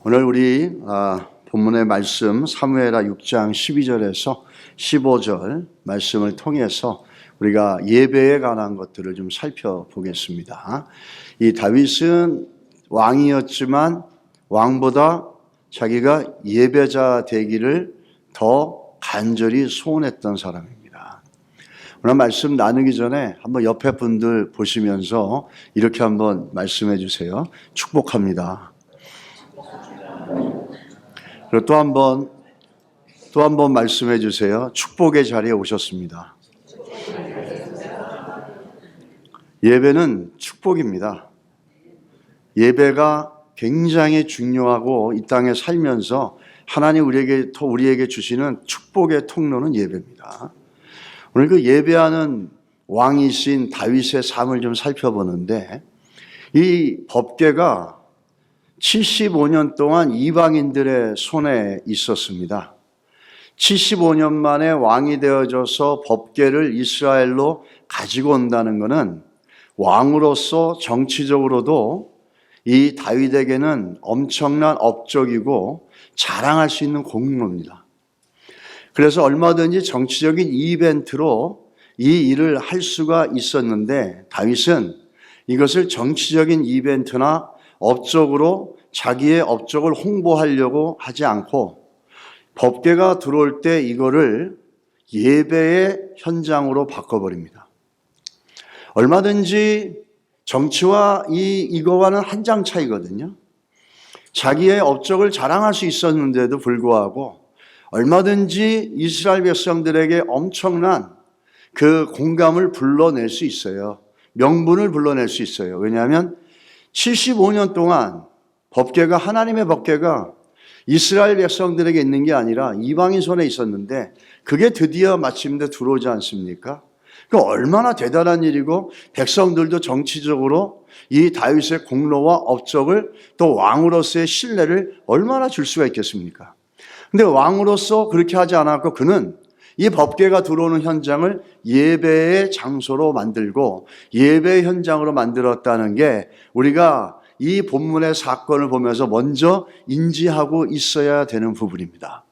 오늘 우리 본문의 말씀 사무엘하 6장 12절에서 15절 말씀을 통해서 우리가 예배에 관한 것들을 좀 살펴보겠습니다. 이 다윗은 왕이었지만 왕보다 자기가 예배자 되기를 더 간절히 소원했던 사람입니다. 오늘 말씀 나누기 전에 한번 옆에 분들 보시면서 이렇게 한번 말씀해 주세요. 축복합니다. 그리고 또 한 번 말씀해 주세요. 축복의 자리에 오셨습니다. 예배는 축복입니다. 예배가 굉장히 중요하고 이 땅에 살면서 하나님 우리에게 주시는 축복의 통로는 예배입니다. 오늘 그 예배하는 왕이신 다윗의 삶을 좀 살펴보는데 이 법궤가 75년 동안 이방인들의 손에 있었습니다. 75년 만에 왕이 되어져서 법궤를 이스라엘로 가지고 온다는 것은 왕으로서 정치적으로도 이 다윗에게는 엄청난 업적이고 자랑할 수 있는 공로입니다. 그래서 얼마든지 정치적인 이벤트로 이 일을 할 수가 있었는데 다윗은 이것을 정치적인 이벤트나 업적으로 자기의 업적을 홍보하려고 하지 않고 법궤가 들어올 때 이거를 예배의 현장으로 바꿔버립니다. 얼마든지 정치와 이거와는 한 장 차이거든요. 자기의 업적을 자랑할 수 있었는데도 불구하고 얼마든지 이스라엘 백성들에게 엄청난 그 공감을 불러낼 수 있어요. 명분을 불러낼 수 있어요. 왜냐하면 75년 동안 법궤가 하나님의 법궤가 이스라엘 백성들에게 있는 게 아니라 이방인 손에 있었는데 그게 드디어 마침내 들어오지 않습니까? 그 얼마나 대단한 일이고 백성들도 정치적으로 이 다윗의 공로와 업적을 또 왕으로서의 신뢰를 얼마나 줄 수가 있겠습니까? 근데 왕으로서 그렇게 하지 않았고 그는 이 법궤가 들어오는 현장을 예배의 장소로 만들고 예배의 현장으로 만들었다는 게 우리가 이 본문의 사건을 보면서 먼저 인지하고 있어야 되는 부분입니다.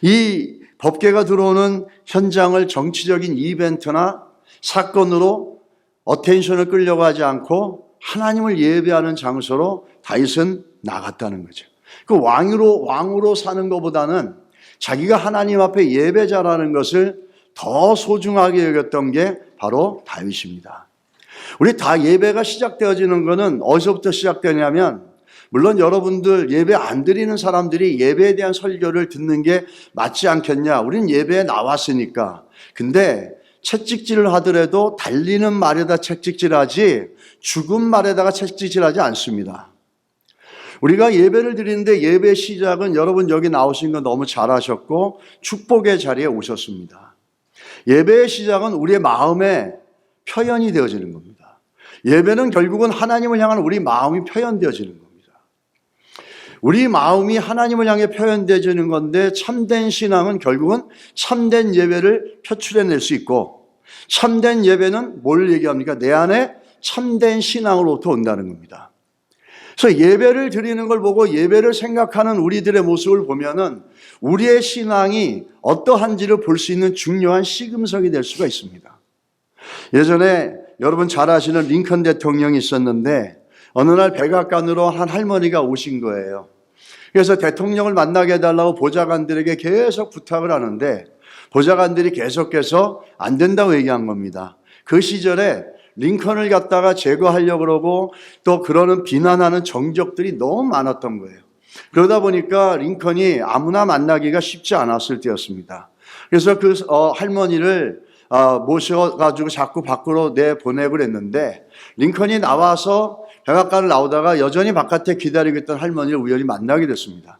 이 법궤가 들어오는 현장을 정치적인 이벤트나 사건으로 어텐션을 끌려고 하지 않고 하나님을 예배하는 장소로 다윗은 나갔다는 거죠. 그 왕으로 사는 것보다는 자기가 하나님 앞에 예배자라는 것을 더 소중하게 여겼던 게 바로 다윗입니다. 우리 다 예배가 시작되어지는 것은 어디서부터 시작되냐면 물론 여러분들 예배 안 드리는 사람들이 예배에 대한 설교를 듣는 게 맞지 않겠냐. 우린 예배에 나왔으니까. 근데 채찍질을 하더라도 달리는 말에다 채찍질하지 죽은 말에다가 채찍질하지 않습니다. 우리가 예배를 드리는데 예배 시작은 여러분 여기 나오신 건 너무 잘하셨고 축복의 자리에 오셨습니다. 예배의 시작은 우리의 마음의 표현이 되어지는 겁니다. 예배는 결국은 하나님을 향한 우리 마음이 표현되어지는 겁니다. 우리 마음이 하나님을 향해 표현되어지는 건데 참된 신앙은 결국은 참된 예배를 표출해낼 수 있고 참된 예배는 뭘 얘기합니까? 내 안에 참된 신앙으로부터 온다는 겁니다. 그래서 예배를 드리는 걸 보고 예배를 생각하는 우리들의 모습을 보면은 우리의 신앙이 어떠한지를 볼 수 있는 중요한 시금석이 될 수가 있습니다. 예전에 여러분 잘 아시는 링컨 대통령이 있었는데 어느 날 백악관으로 한 할머니가 오신 거예요. 그래서 대통령을 만나게 해달라고 보좌관들에게 계속 부탁을 하는데 보좌관들이 계속해서 안 된다고 얘기한 겁니다. 그 시절에 링컨을 갖다가 제거하려고 그러고 또 그러는 비난하는 정적들이 너무 많았던 거예요. 그러다 보니까 링컨이 아무나 만나기가 쉽지 않았을 때였습니다. 그래서 그 할머니를 모셔가지고 자꾸 밖으로 내보내고 그랬는데 링컨이 나와서 백악관을 나오다가 여전히 바깥에 기다리고 있던 할머니를 우연히 만나게 됐습니다.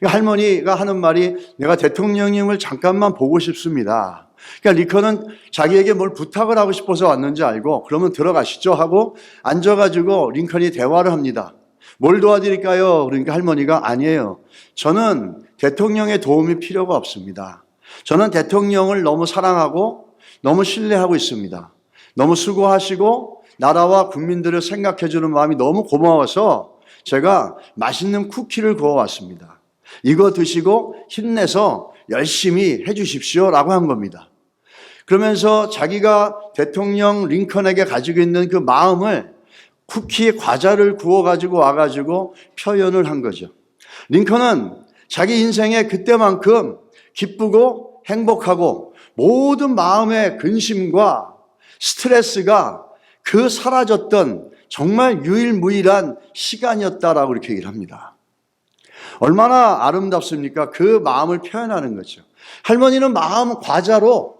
할머니가 하는 말이 내가 대통령님을 잠깐만 보고 싶습니다. 그러니까 링컨은 자기에게 뭘 부탁을 하고 싶어서 왔는지 알고 그러면 들어가시죠 하고 앉아가지고 링컨이 대화를 합니다. 뭘 도와드릴까요? 그러니까 할머니가 아니에요. 저는 대통령의 도움이 필요가 없습니다. 저는 대통령을 너무 사랑하고 너무 신뢰하고 있습니다. 너무 수고하시고 나라와 국민들을 생각해 주는 마음이 너무 고마워서 제가 맛있는 쿠키를 구워왔습니다. 이거 드시고 힘내서 열심히 해주십시오라고 한 겁니다. 그러면서 자기가 대통령 링컨에게 가지고 있는 그 마음을 쿠키 과자를 구워가지고 와가지고 표현을 한 거죠. 링컨은 자기 인생에 그때만큼 기쁘고 행복하고 모든 마음의 근심과 스트레스가 그 사라졌던 정말 유일무이한 시간이었다라고 이렇게 얘기를 합니다. 얼마나 아름답습니까? 그 마음을 표현하는 거죠. 할머니는 마음 과자로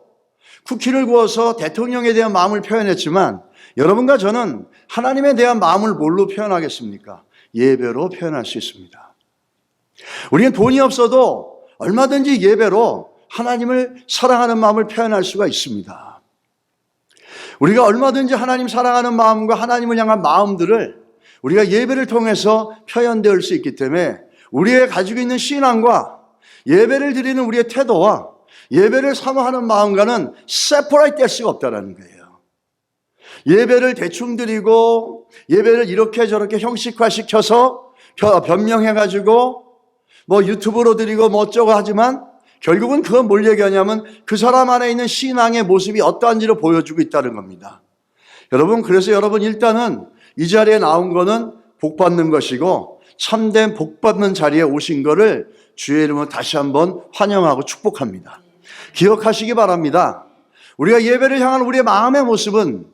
쿠키를 구워서 대통령에 대한 마음을 표현했지만 여러분과 저는 하나님에 대한 마음을 뭘로 표현하겠습니까? 예배로 표현할 수 있습니다. 우리는 돈이 없어도 얼마든지 예배로 하나님을 사랑하는 마음을 표현할 수가 있습니다. 우리가 얼마든지 하나님 사랑하는 마음과 하나님을 향한 마음들을 우리가 예배를 통해서 표현될 수 있기 때문에 우리의 가지고 있는 신앙과 예배를 드리는 우리의 태도와 예배를 사모하는 마음과는 세퍼레이트 될 수가 없다는 거예요. 예배를 대충 드리고 예배를 이렇게 저렇게 형식화시켜서 변명해가지고 뭐 유튜브로 드리고 뭐 어쩌고 하지만 결국은 그건 뭘 얘기하냐면 그 사람 안에 있는 신앙의 모습이 어떠한지를 보여주고 있다는 겁니다. 여러분, 그래서 여러분 일단은 이 자리에 나온 거는 복 받는 것이고 참된 복 받는 자리에 오신 거를 주의 이름으로 다시 한번 환영하고 축복합니다. 기억하시기 바랍니다. 우리가 예배를 향한 우리의 마음의 모습은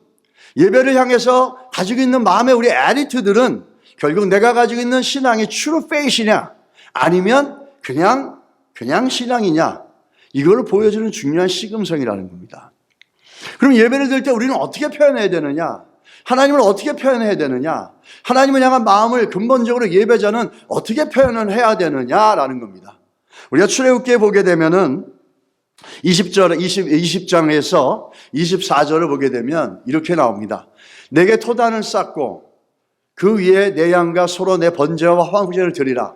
예배를 향해서 가지고 있는 마음의 우리 애티튜드들은 결국 내가 가지고 있는 신앙이 true faith이냐 아니면 그냥 신앙이냐 이걸 보여주는 중요한 시금성이라는 겁니다. 그럼 예배를 드릴 때 우리는 어떻게 표현해야 되느냐? 하나님을 어떻게 표현해야 되느냐? 하나님을 향한 마음을 근본적으로 예배자는 어떻게 표현을 해야 되느냐라는 겁니다. 우리가 출애굽기에 보게 되면은 20장에서 24절을 보게 되면 이렇게 나옵니다. 내게 토단을 쌓고 그 위에 내 양과 소로 내 번제와 화목제를 드리라.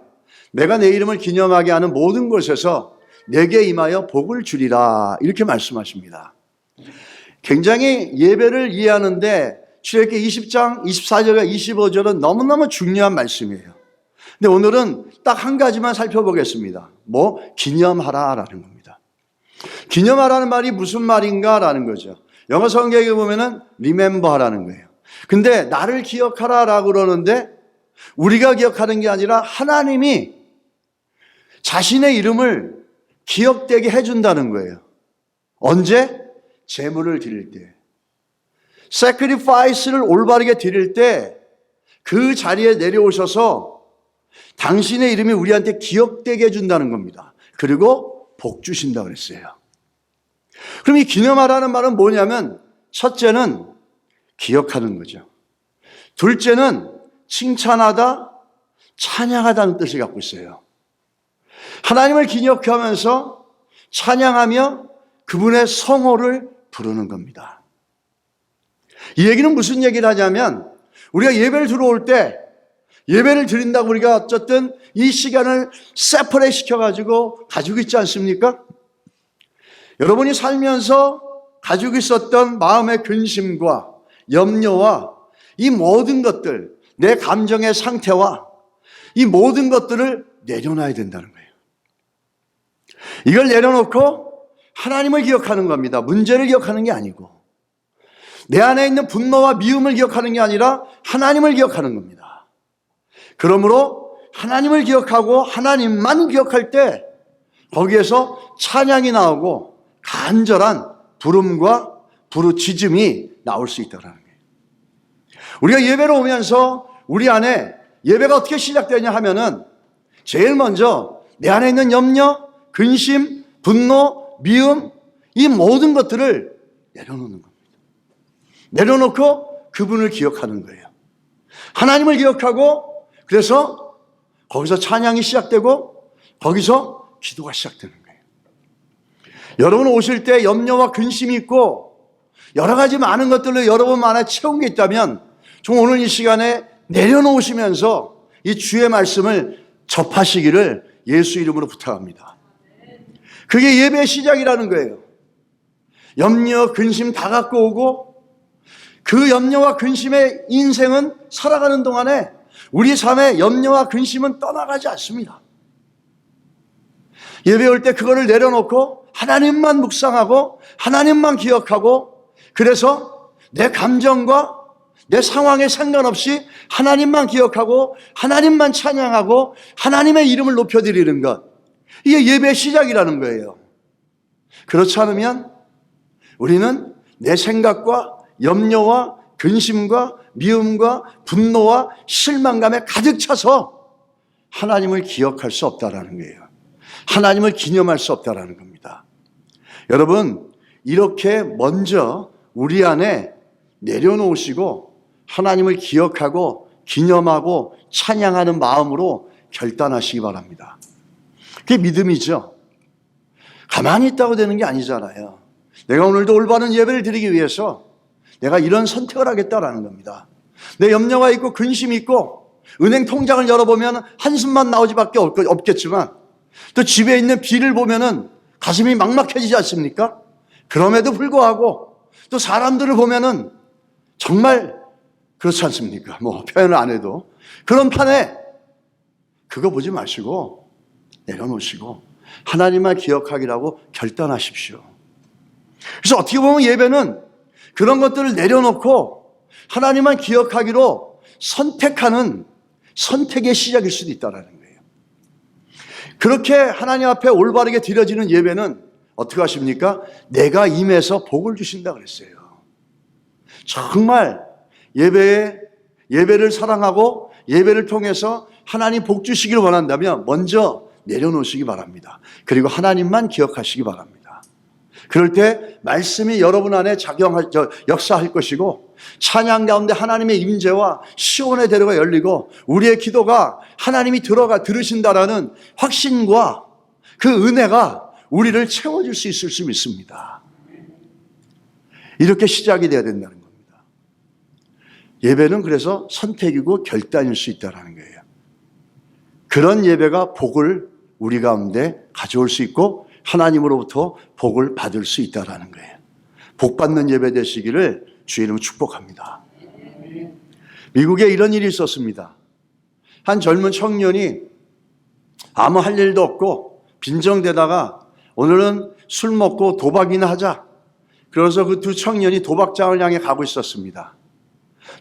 내가 내 이름을 기념하게 하는 모든 곳에서 내게 임하여 복을 주리라. 이렇게 말씀하십니다. 굉장히 예배를 이해하는데 출애굽기 20장 24절과 25절은 너무너무 중요한 말씀이에요. 근데 오늘은 딱 한 가지만 살펴보겠습니다. 기념하라라는 겁니다. 기념하라는 말이 무슨 말인가라는 거죠. 영어 성경에 보면은 remember라는 거예요. 근데 나를 기억하라라고 그러는데 우리가 기억하는 게 아니라 하나님이 자신의 이름을 기억되게 해준다는 거예요. 언제? 제물을 드릴 때. sacrifice를 올바르게 드릴 때 그 자리에 내려오셔서 당신의 이름이 우리한테 기억되게 해준다는 겁니다. 그리고 복 주신다고 그랬어요. 그럼 이 기념하라는 말은 뭐냐면 첫째는 기억하는 거죠. 둘째는 칭찬하다, 찬양하다는 뜻을 갖고 있어요. 하나님을 기억하면서 찬양하며 그분의 성호를 부르는 겁니다. 이 얘기는 무슨 얘기를 하냐면 우리가 예배를 들어올 때 예배를 드린다고 우리가 어쨌든 이 시간을 세퍼레이트 시켜가지고 가지고 있지 않습니까? 여러분이 살면서 가지고 있었던 마음의 근심과 염려와 이 모든 것들, 내 감정의 상태와 이 모든 것들을 내려놔야 된다는 거예요. 이걸 내려놓고 하나님을 기억하는 겁니다. 문제를 기억하는 게 아니고 내 안에 있는 분노와 미움을 기억하는 게 아니라 하나님을 기억하는 겁니다. 그러므로 하나님을 기억하고 하나님만 기억할 때 거기에서 찬양이 나오고 간절한 부름과 부르짖음이 나올 수 있다는 거예요. 우리가 예배로 오면서 우리 안에 예배가 어떻게 시작되냐 하면은 제일 먼저 내 안에 있는 염려, 근심, 분노, 미움 이 모든 것들을 내려놓는 겁니다. 내려놓고 그분을 기억하는 거예요. 하나님을 기억하고 그래서 거기서 찬양이 시작되고 거기서 기도가 시작되는 거예요. 여러분 오실 때 염려와 근심이 있고 여러 가지 많은 것들로 여러분 안에 채운 게 있다면 좀 오늘 이 시간에 내려놓으시면서 이 주의 말씀을 접하시기를 예수 이름으로 부탁합니다. 그게 예배의 시작이라는 거예요. 염려, 근심 다 갖고 오고 그 염려와 근심의 인생은 살아가는 동안에 우리 삶의 염려와 근심은 떠나가지 않습니다. 예배 올 때 그거를 내려놓고 하나님만 묵상하고 하나님만 기억하고, 그래서 내 감정과 내 상황에 상관없이 하나님만 기억하고 하나님만 찬양하고 하나님의 이름을 높여드리는 것, 이게 예배의 시작이라는 거예요. 그렇지 않으면 우리는 내 생각과 염려와 근심과 미움과 분노와 실망감에 가득 차서 하나님을 기억할 수 없다라는 거예요. 하나님을 기념할 수 없다라는 겁니다. 여러분, 이렇게 먼저 우리 안에 내려놓으시고 하나님을 기억하고 기념하고 찬양하는 마음으로 결단하시기 바랍니다. 그게 믿음이죠. 가만히 있다고 되는 게 아니잖아요. 내가 오늘도 올바른 예배를 드리기 위해서 내가 이런 선택을 하겠다라는 겁니다. 내 염려가 있고 근심이 있고 은행 통장을 열어보면 한숨만 나오지밖에 없겠지만, 또 집에 있는 비를 보면은 가슴이 막막해지지 않습니까? 그럼에도 불구하고 또 사람들을 보면은 정말 그렇지 않습니까? 뭐 표현을 안 해도. 그런 판에 그거 보지 마시고 내려놓으시고 하나님만 기억하기라고 결단하십시오. 그래서 어떻게 보면 예배는 그런 것들을 내려놓고 하나님만 기억하기로 선택하는 선택의 시작일 수도 있다는 거예요. 그렇게 하나님 앞에 올바르게 드려지는 예배는 어떻게 하십니까? 내가 임해서 복을 주신다 그랬어요. 정말 예배를 사랑하고 예배를 통해서 하나님 복 주시기를 원한다면 먼저 내려놓으시기 바랍니다. 그리고 하나님만 기억하시기 바랍니다. 그럴 때 말씀이 여러분 안에 역사할 것이고, 찬양 가운데 하나님의 임재와 시온의 대로가 열리고 우리의 기도가 하나님이 들으신다라는 확신과 그 은혜가 우리를 채워줄 수 있을 수 믿습니다. 이렇게 시작이 돼야 된다는 겁니다. 예배는 그래서 선택이고 결단일 수 있다는 거예요. 그런 예배가 복을 우리 가운데 가져올 수 있고 하나님으로부터 복을 받을 수 있다는 거예요. 복 받는 예배 되시기를 주의 이름으로 축복합니다. 미국에 이런 일이 있었습니다. 한 젊은 청년이 아무 할 일도 없고 빈정대다가 오늘은 술 먹고 도박이나 하자. 그래서 그 두 청년이 도박장을 향해 가고 있었습니다.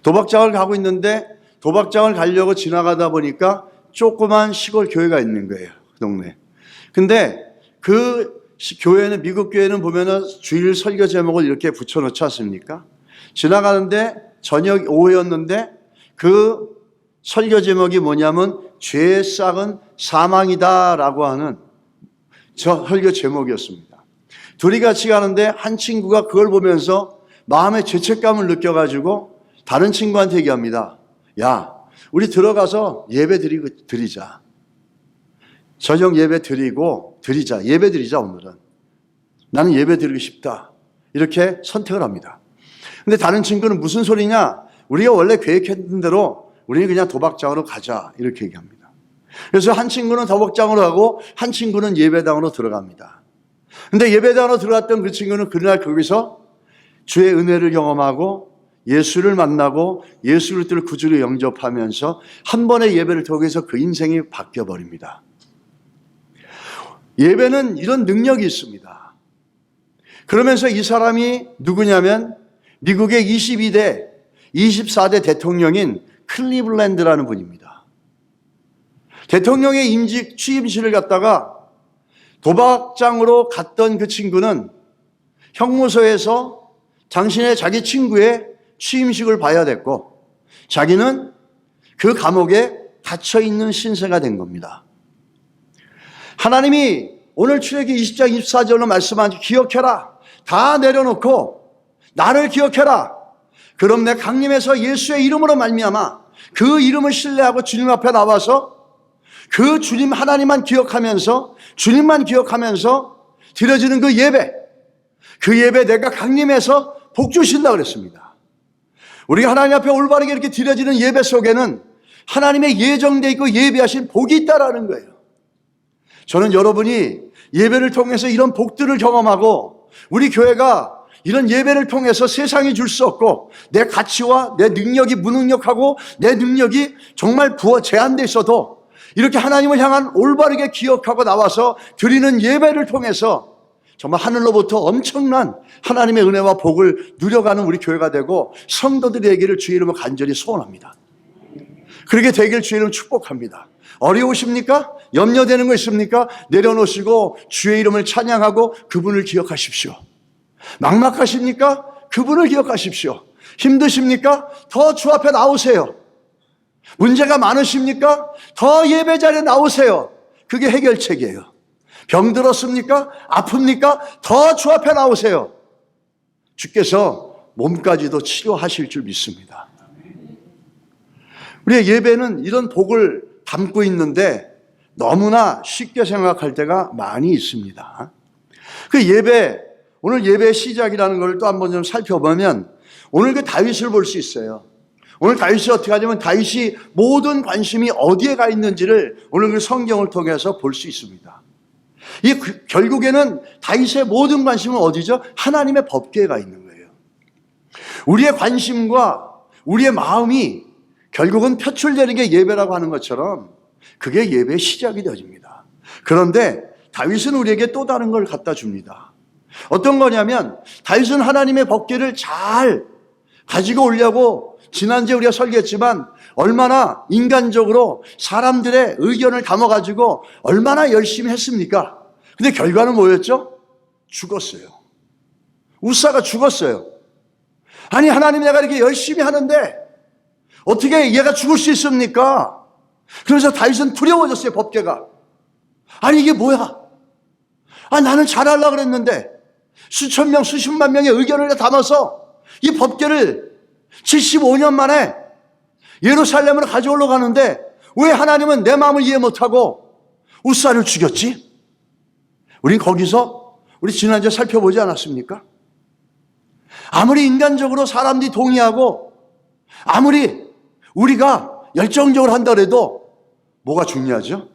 도박장을 가고 있는데 도박장을 가려고 지나가다 보니까 조그만 시골 교회가 있는 거예요. 그 동네. 근데 그 교회는, 미국 교회는 보면은 주일 설교 제목을 이렇게 붙여놓지 않습니까? 지나가는데 저녁 오후였는데 그 설교 제목이 뭐냐면 죄의 싹은 사망이다라고 하는 저 설교 제목이었습니다. 둘이 같이 가는데 한 친구가 그걸 보면서 마음의 죄책감을 느껴가지고 다른 친구한테 얘기합니다. 야, 우리 들어가서 예배 드리자. 저녁 예배 드리자. 예배 드리자, 오늘은. 나는 예배 드리고 싶다. 이렇게 선택을 합니다. 근데 다른 친구는 무슨 소리냐? 우리가 원래 계획했던 대로 우리는 그냥 도박장으로 가자. 이렇게 얘기합니다. 그래서 한 친구는 도박장으로 가고 한 친구는 예배당으로 들어갑니다. 근데 예배당으로 들어갔던 그 친구는 그날 거기서 주의 은혜를 경험하고 예수를 만나고 예수 그리스도를 구주로 영접하면서 한 번의 예배를 통해서 그 인생이 바뀌어버립니다. 예배는 이런 능력이 있습니다. 그러면서 이 사람이 누구냐면 미국의 22대, 24대 대통령인 클리블랜드라는 분입니다. 대통령의 임직 취임식을 갔다가 도박장으로 갔던 그 친구는 형무소에서 자기 친구의 취임식을 봐야 됐고 자기는 그 감옥에 갇혀있는 신세가 된 겁니다. 하나님이 오늘 출애기 20장 24절로 말씀한 기억해라. 다 내려놓고 나를 기억해라. 그럼 내 강림에서 예수의 이름으로 말미암아 그 이름을 신뢰하고 주님 앞에 나와서 그 주님 하나님만 기억하면서 주님만 기억하면서 드려지는 그 예배 내가 강림해서 복 주신다 그랬습니다. 우리가 하나님 앞에 올바르게 이렇게 드려지는 예배 속에는 하나님의 예정되어 있고 예비하신 복이 있다라는 거예요. 저는 여러분이 예배를 통해서 이런 복들을 경험하고 우리 교회가 이런 예배를 통해서 세상이 줄 수 없고 내 가치와 내 능력이 무능력하고 내 능력이 정말 제한돼 있어도 이렇게 하나님을 향한 올바르게 기억하고 나와서 드리는 예배를 통해서 정말 하늘로부터 엄청난 하나님의 은혜와 복을 누려가는 우리 교회가 되고 성도들이 되기를 주의 이름으로 간절히 소원합니다. 그렇게 되길 주의 이름으로 축복합니다. 어려우십니까? 염려되는 거 있습니까? 내려놓으시고 주의 이름을 찬양하고 그분을 기억하십시오. 막막하십니까? 그분을 기억하십시오. 힘드십니까? 더 주 앞에 나오세요. 문제가 많으십니까? 더 예배 자리에 나오세요. 그게 해결책이에요. 병들었습니까? 아픕니까? 더 주 앞에 나오세요. 주께서 몸까지도 치료하실 줄 믿습니다. 우리의 예배는 이런 복을 담고 있는데 너무나 쉽게 생각할 때가 많이 있습니다. 그 예배, 오늘 예배의 시작이라는 걸 또 한번 좀 살펴보면 오늘 그 다윗을 볼 수 있어요. 오늘 다윗이 어떻게 하냐면 다윗이 모든 관심이 어디에 가 있는지를 오늘 그 성경을 통해서 볼 수 있습니다. 결국에는 다윗의 모든 관심은 어디죠? 하나님의 법궤에 가 있는 거예요. 우리의 관심과 우리의 마음이 결국은 표출되는 게 예배라고 하는 것처럼 그게 예배의 시작이 되어집니다. 그런데 다윗은 우리에게 또 다른 걸 갖다 줍니다. 어떤 거냐면 다윗은 하나님의 법궤를 잘 가지고 오려고 지난주에 우리가 설계했지만 얼마나 인간적으로 사람들의 의견을 담아가지고 얼마나 열심히 했습니까? 근데 결과는 뭐였죠? 죽었어요. 우사가 죽었어요. 아니 하나님 내가 이렇게 열심히 하는데 어떻게 얘가 죽을 수 있습니까? 그래서 다윗은 두려워졌어요. 법궤가. 아니 이게 뭐야? 나는 잘하려고 그랬는데 수천 명 수십만 명의 의견을 담아서 이 법궤를 75년 만에 예루살렘으로 가져오려고 하는데 왜 하나님은 내 마음을 이해 못하고 우사를 죽였지? 우린 거기서 우리 지난주에 살펴보지 않았습니까? 아무리 인간적으로 사람들이 동의하고 아무리 우리가 열정적으로 한다 해도 뭐가 중요하죠?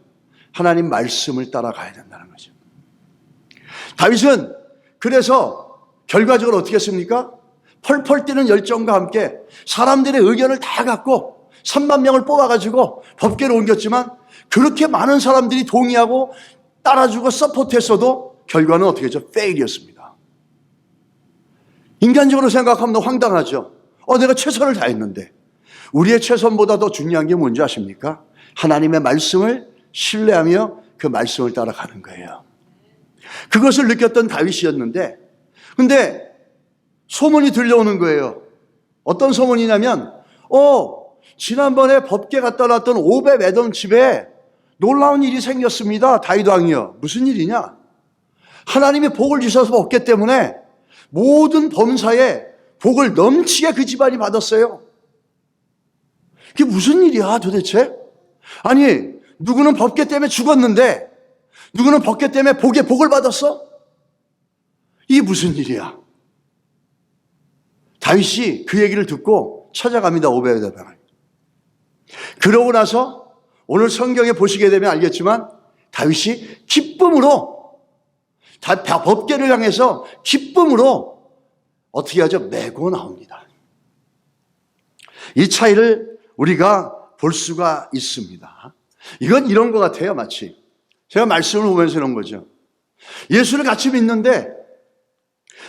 하나님 말씀을 따라가야 된다는 거죠. 다윗은 그래서 결과적으로 어떻게 했습니까? 펄펄 뛰는 열정과 함께 사람들의 의견을 다 갖고 3만 명을 뽑아가지고 법궤로 옮겼지만 그렇게 많은 사람들이 동의하고 따라주고 서포트했어도 결과는 어떻게 했죠? 페일이었습니다. 인간적으로 생각하면 황당하죠. 내가 최선을 다했는데 우리의 최선보다 더 중요한 게 뭔지 아십니까? 하나님의 말씀을 신뢰하며 그 말씀을 따라가는 거예요. 그것을 느꼈던 다윗이었는데 근데 소문이 들려오는 거예요. 어떤 소문이냐면 지난번에 법궤 갖다 놨던 오벳 에돔 집에 놀라운 일이 생겼습니다. 다윗 왕이요. 무슨 일이냐? 하나님이 복을 주셔서 없기 때문에 모든 범사에 복을 넘치게 그 집안이 받았어요. 그게 무슨 일이야 도대체? 아니 누구는 법궤 때문에 죽었는데 누구는 법궤 때문에 복을 받았어? 이게 무슨 일이야? 다윗이 그 얘기를 듣고 찾아갑니다. 오벳 에돔을. 그러고 나서 오늘 성경에 보시게 되면 알겠지만 다윗이 기쁨으로 법궤를 향해서 기쁨으로 어떻게 하죠? 메고 나옵니다. 이 차이를 우리가 볼 수가 있습니다. 이건 이런 것 같아요. 마치 제가 말씀을 보면서 이런 거죠. 예수를 같이 믿는데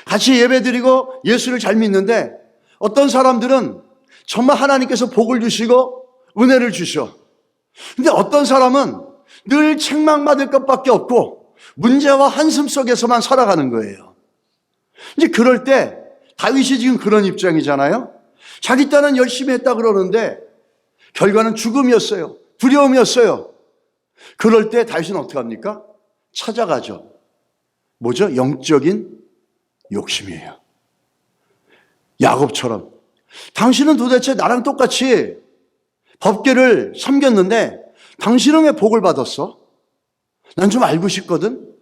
같이 예배드리고 예수를 잘 믿는데 어떤 사람들은 정말 하나님께서 복을 주시고 은혜를 주셔. 근데 어떤 사람은 늘 책망받을 것밖에 없고 문제와 한숨 속에서만 살아가는 거예요. 이제 그럴 때 다윗이 지금 그런 입장이잖아요. 자기 딴은 열심히 했다 그러는데 결과는 죽음이었어요. 두려움이었어요. 그럴 때 다윗은 어떻게 합니까? 찾아가죠. 뭐죠? 영적인 욕심이에요. 야곱처럼 당신은 도대체 나랑 똑같이 법궤를 섬겼는데 당신은 왜 복을 받았어? 난 좀 알고 싶거든.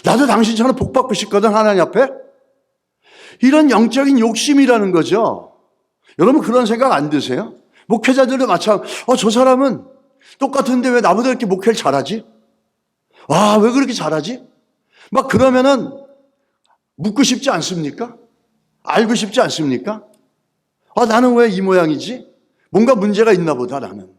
나도 당신처럼 복 받고 싶거든 하나님 앞에. 이런 영적인 욕심이라는 거죠. 여러분 그런 생각 안 드세요? 목회자들도 마찬가지. 저 사람은 똑같은데 왜 나보다 이렇게 목회를 잘하지? 왜 그렇게 잘하지? 막 그러면은 묻고 싶지 않습니까? 알고 싶지 않습니까? 아, 나는 왜 이 모양이지? 뭔가 문제가 있나 보다, 나는.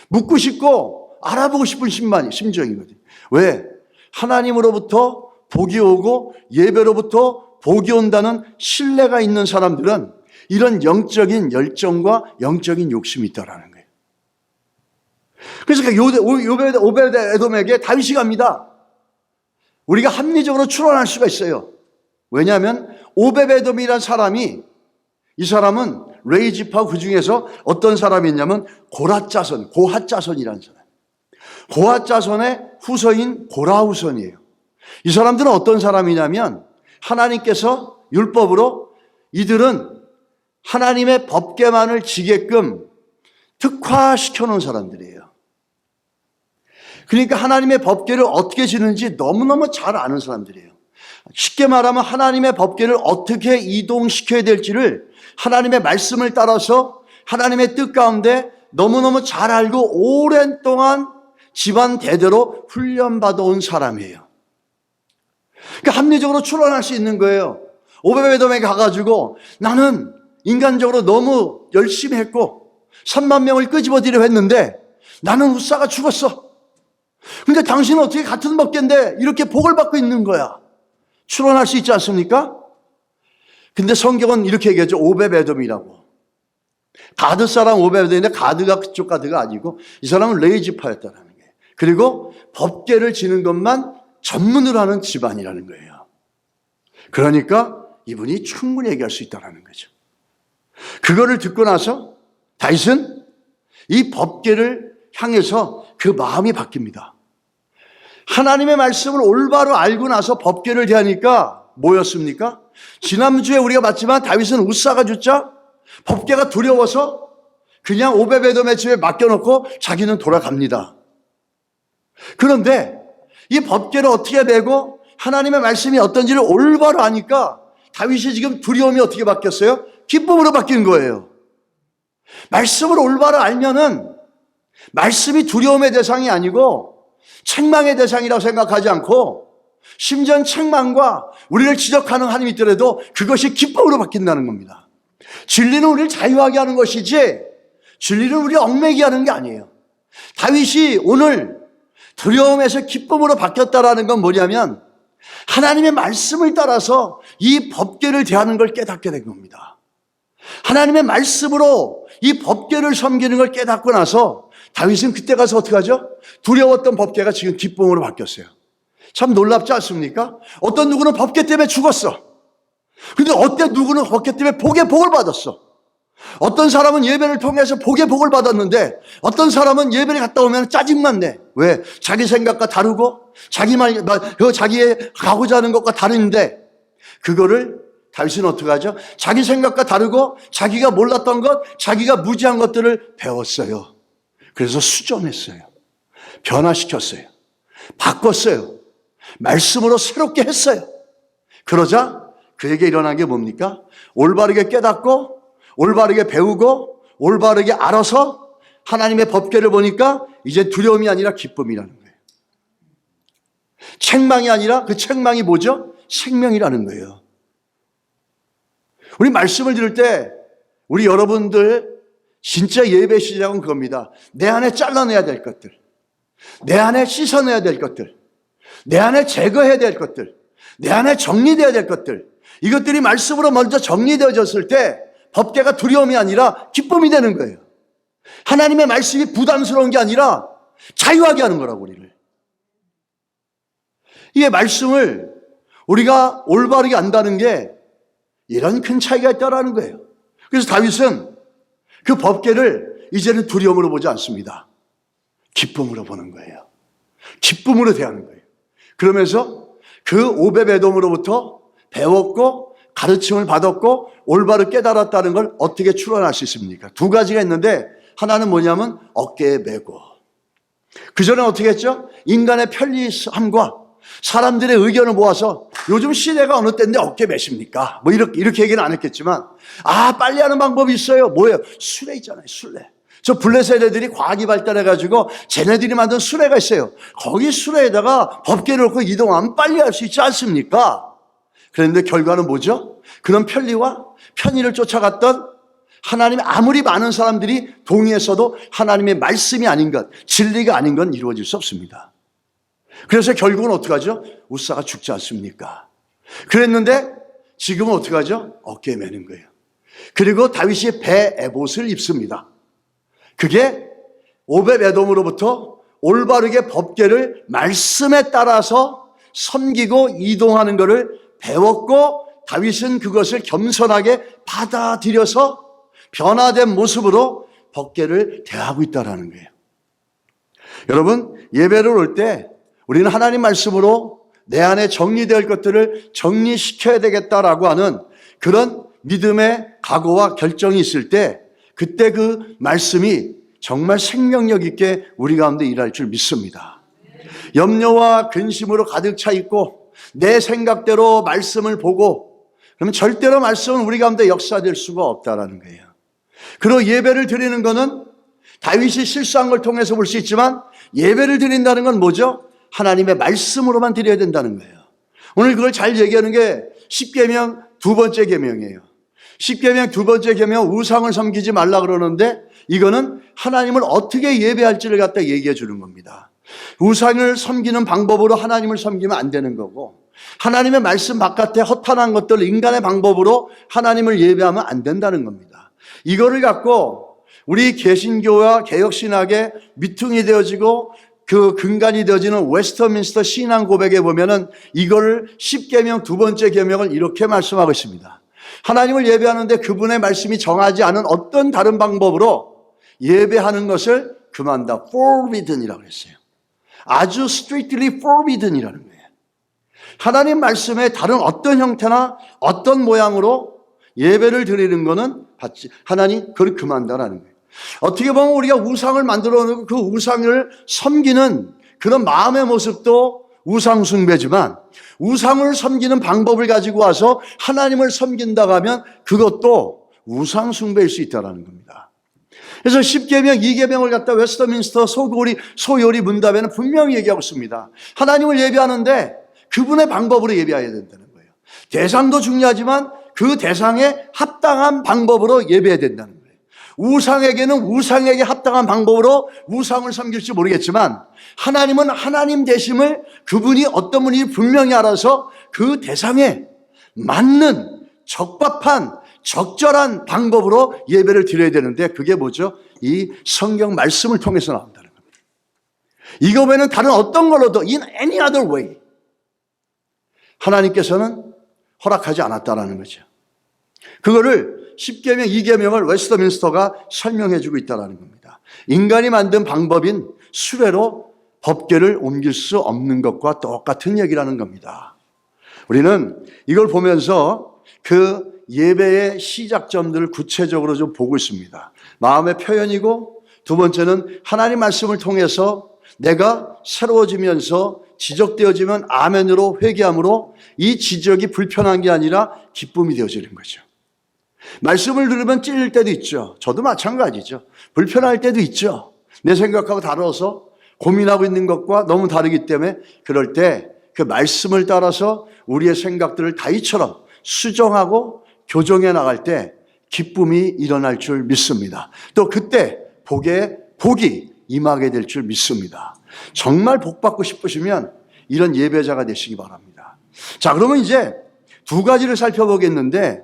묻고 싶고 알아보고 싶은 심정이거든요. 왜? 하나님으로부터 복이 오고 예배로부터 복이 온다는 신뢰가 있는 사람들은 이런 영적인 열정과 영적인 욕심이 있다라는 거예요. 그래서 오베드에돔에게 다윗이 갑니다. 우리가 합리적으로 추론할 수가 있어요. 왜냐하면 오베드에돔이라는 사람이, 이 사람은 레이지파 그 중에서 어떤 사람이냐면 고핫 자손이라는 사람. 고핫 자손의 후손인 고라 후손이에요. 이 사람들은 어떤 사람이냐면 하나님께서 율법으로 이들은 하나님의 법궤만을 지게끔 특화시켜 놓은 사람들이에요. 그러니까 하나님의 법궤를 어떻게 지는지 너무너무 잘 아는 사람들이에요. 쉽게 말하면 하나님의 법궤를 어떻게 이동시켜야 될지를 하나님의 말씀을 따라서 하나님의 뜻 가운데 너무너무 잘 알고 오랜 동안 집안 대대로 훈련받아온 사람이에요. 그러니까 합리적으로 추론할 수 있는 거예요. 오베베돔에 가가지고 나는 인간적으로 너무 열심히 했고 3만 명을 끄집어들여 했는데 나는 웃사가 죽었어. 근데 당신은 어떻게 같은 법궤인데 이렇게 복을 받고 있는 거야? 추론할 수 있지 않습니까? 근데 성경은 이렇게 얘기하죠. 오베베돔이라고. 가드 사람 오베베돔인데 가드가 그쪽 가드가 아니고 이 사람은 레이지파였다는 거예요. 그리고 법궤를 지는 것만 전문으로 하는 집안이라는 거예요. 그러니까 이분이 충분히 얘기할 수 있다는 거죠. 그거를 듣고 나서 다윗은 이 법궤를 향해서 그 마음이 바뀝니다. 하나님의 말씀을 올바로 알고 나서 법궤를 대하니까 뭐였습니까? 지난주에 우리가 봤지만 다윗은 웃사가 죽자 법궤가 두려워서 그냥 오베베돔의 집에 맡겨놓고 자기는 돌아갑니다. 그런데 이 법궤를 어떻게 메고 하나님의 말씀이 어떤지를 올바로 아니까 다윗이 지금 두려움이 어떻게 바뀌었어요? 기쁨으로 바뀐 거예요. 말씀을 올바로 알면은 말씀이 두려움의 대상이 아니고 책망의 대상이라고 생각하지 않고 심지어 책망과 우리를 지적하는 하나님이 있더라도 그것이 기쁨으로 바뀐다는 겁니다. 진리는 우리를 자유하게 하는 것이지 진리는 우리를 얽매게 하는 게 아니에요. 다윗이 오늘 두려움에서 기쁨으로 바뀌었다라는 건 뭐냐면 하나님의 말씀을 따라서 이 법궤를 대하는 걸 깨닫게 된 겁니다. 하나님의 말씀으로 이 법궤를 섬기는 걸 깨닫고 나서 다윗은 그때 가서 어떻게 하죠? 두려웠던 법궤가 지금 기쁨으로 바뀌었어요. 참 놀랍지 않습니까? 어떤 누구는 법궤 때문에 죽었어. 근데 어떤 누구는 법궤 때문에 복의 복을 받았어. 어떤 사람은 예배를 통해서 복의 복을 받았는데 어떤 사람은 예배를 갔다 오면 짜증만 내. 왜? 자기 생각과 다르고 자기의 가고자 하는 것과 다른데 그거를 다윗은 어떻게 하죠? 자기 생각과 다르고 자기가 몰랐던 것, 자기가 무지한 것들을 배웠어요. 그래서 수정했어요. 변화시켰어요. 바꿨어요. 말씀으로 새롭게 했어요. 그러자 그에게 일어난 게 뭡니까? 올바르게 깨닫고 올바르게 배우고 올바르게 알아서 하나님의 법궤를 보니까 이제 두려움이 아니라 기쁨이라는 거예요. 책망이 아니라 그 책망이 뭐죠? 생명이라는 거예요. 우리 말씀을 들을 때 우리 여러분들 진짜 예배 시작은 그겁니다. 내 안에 잘라내야 될 것들, 내 안에 씻어내야 될 것들, 내 안에 제거해야 될 것들, 내 안에 정리되어야 될 것들, 이것들이 말씀으로 먼저 정리되어졌을 때 법궤가 두려움이 아니라 기쁨이 되는 거예요. 하나님의 말씀이 부담스러운 게 아니라 자유하게 하는 거라고 우리를. 이게 말씀을 우리가 올바르게 안다는 게 이런 큰 차이가 있다는 거예요. 그래서 다윗은 그 법궤를 이제는 두려움으로 보지 않습니다. 기쁨으로 보는 거예요. 기쁨으로 대하는 거예요. 그러면서 그 오베베돔으로부터 배웠고 가르침을 받았고 올바로 깨달았다는 걸 어떻게 추론할 수 있습니까? 두 가지가 있는데 하나는 뭐냐면 어깨에 메고, 그 전에 어떻게 했죠? 인간의 편리함과 사람들의 의견을 모아서 요즘 시대가 어느 때인데 어깨 매십니까? 뭐 이렇게 얘기는 안 했겠지만 빨리 하는 방법이 있어요. 뭐예요? 수레 있잖아요. 수레. 저 블레셋 애들이 과학이 발달해가지고 쟤네들이 만든 수레가 있어요. 거기 수레에다가 법궤를 놓고 이동하면 빨리 할 수 있지 않습니까? 그런데 결과는 뭐죠? 그런 편리와 편의를 쫓아갔던 하나님이 아무리 많은 사람들이 동의했어도 하나님의 말씀이 아닌 것, 진리가 아닌 건 이루어질 수 없습니다. 그래서 결국은 어떻게 하죠? 우사가 죽지 않습니까? 그랬는데 지금은 어떻게 하죠? 어깨에 매는 거예요. 그리고 다윗이 배 에봇을 입습니다. 그게 오벳에돔으로부터 올바르게 법궤를 말씀에 따라서 섬기고 이동하는 것을 배웠고, 다윗은 그것을 겸손하게 받아들여서 변화된 모습으로 법궤를 대하고 있다는 거예요. 여러분, 예배를 올 때 우리는 하나님 말씀으로 내 안에 정리될 것들을 정리시켜야 되겠다라고 하는 그런 믿음의 각오와 결정이 있을 때, 그때 그 말씀이 정말 생명력 있게 우리 가운데 일할 줄 믿습니다. 염려와 근심으로 가득 차 있고 내 생각대로 말씀을 보고, 그러면 절대로 말씀은 우리 가운데 역사될 수가 없다라는 거예요. 그리고 예배를 드리는 것은 다윗이 실수한 걸 통해서 볼 수 있지만, 예배를 드린다는 건 뭐죠? 하나님의 말씀으로만 드려야 된다는 거예요. 오늘 그걸 잘 얘기하는 게 십계명 두 번째 계명이에요. 십계명 두 번째 계명, 우상을 섬기지 말라 그러는데, 이거는 하나님을 어떻게 예배할지를 갖다 얘기해 주는 겁니다. 우상을 섬기는 방법으로 하나님을 섬기면 안 되는 거고, 하나님의 말씀 바깥에 허탄한 것들, 인간의 방법으로 하나님을 예배하면 안 된다는 겁니다. 이거를 갖고 우리 개신교와 개혁신학의 미퉁이 되어지고 그 근간이 되어지는 웨스터민스터 신앙 고백에 보면은 이거를 십계명 두 번째 계명을 이렇게 말씀하고 있습니다. 하나님을 예배하는데 그분의 말씀이 정하지 않은 어떤 다른 방법으로 예배하는 것을 금한다. forbidden이라고 했어요. 아주 strictly forbidden이라는 거예요. 하나님 말씀에 다른 어떤 형태나 어떤 모양으로 예배를 드리는 것은 하나님 그걸 금한다라는 거예요. 어떻게 보면 우리가 우상을 만들어 놓고 그 우상을 섬기는 그런 마음의 모습도 우상 숭배지만, 우상을 섬기는 방법을 가지고 와서 하나님을 섬긴다고 하면 그것도 우상 숭배일 수 있다는 겁니다. 그래서 10계명, 2계명을 갖다 웨스터민스터 소요리 문답에는 분명히 얘기하고 있습니다. 하나님을 예배하는데 그분의 방법으로 예배해야 된다는 거예요. 대상도 중요하지만 그 대상에 합당한 방법으로 예배해야 된다는 거예요. 우상에게는 우상에게 합당한 방법으로 우상을 섬길지 모르겠지만, 하나님은 하나님 되심을 그분이 어떤 분인지 분명히 알아서 그 대상에 맞는 적법한 적절한 방법으로 예배를 드려야 되는데, 그게 뭐죠? 이 성경 말씀을 통해서 나온다는 겁니다. 이거 외에는 다른 어떤 걸로도 in any other way 하나님께서는 허락하지 않았다라는 거죠. 그거를 10계명, 2계명을 웨스터민스터가 설명해 주고 있다는 겁니다. 인간이 만든 방법인 수레로 법궤를 옮길 수 없는 것과 똑같은 얘기라는 겁니다. 우리는 이걸 보면서 그 예배의 시작점들을 구체적으로 좀 보고 있습니다. 마음의 표현이고, 두 번째는 하나님 말씀을 통해서 내가 새로워지면서 지적되어지면 아멘으로 회개함으로 이 지적이 불편한 게 아니라 기쁨이 되어지는 거죠. 말씀을 들으면 찔릴 때도 있죠. 저도 마찬가지죠. 불편할 때도 있죠. 내 생각하고 다르서 고민하고 있는 것과 너무 다르기 때문에, 그럴 때 그 말씀을 따라서 우리의 생각들을 다윗처럼 수정하고 교정해 나갈 때 기쁨이 일어날 줄 믿습니다. 또 그때 복이 임하게 될 줄 믿습니다. 정말 복 받고 싶으시면 이런 예배자가 되시기 바랍니다. 자, 그러면 이제 두 가지를 살펴보겠는데,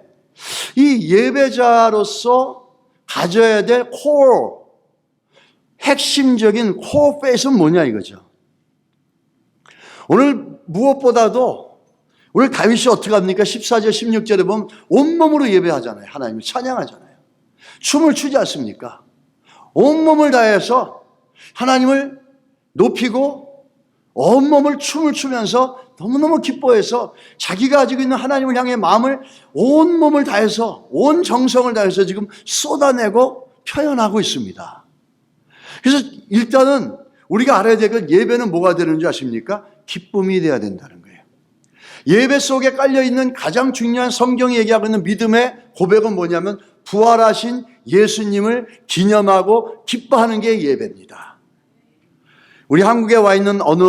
이 예배자로서 가져야 될 핵심적인 코어 페이스는 뭐냐 이거죠. 오늘 무엇보다도 오늘 다윗이 어떻게 합니까? 14절 16절에 보면 온몸으로 예배하잖아요. 하나님을 찬양하잖아요. 춤을 추지 않습니까? 온몸을 다해서 하나님을 높이고 온몸을 춤을 추면서 너무너무 기뻐해서 자기가 가지고 있는 하나님을 향해 마음을 온몸을 다해서, 온 정성을 다해서 지금 쏟아내고 표현하고 있습니다. 그래서 일단은 우리가 알아야 될 건, 예배는 뭐가 되는 줄 아십니까? 기쁨이 돼야 된다는 거예요. 예배 속에 깔려있는 가장 중요한 성경이 얘기하고 있는 믿음의 고백은 뭐냐면, 부활하신 예수님을 기념하고 기뻐하는 게 예배입니다. 우리 한국에 와 있는 어느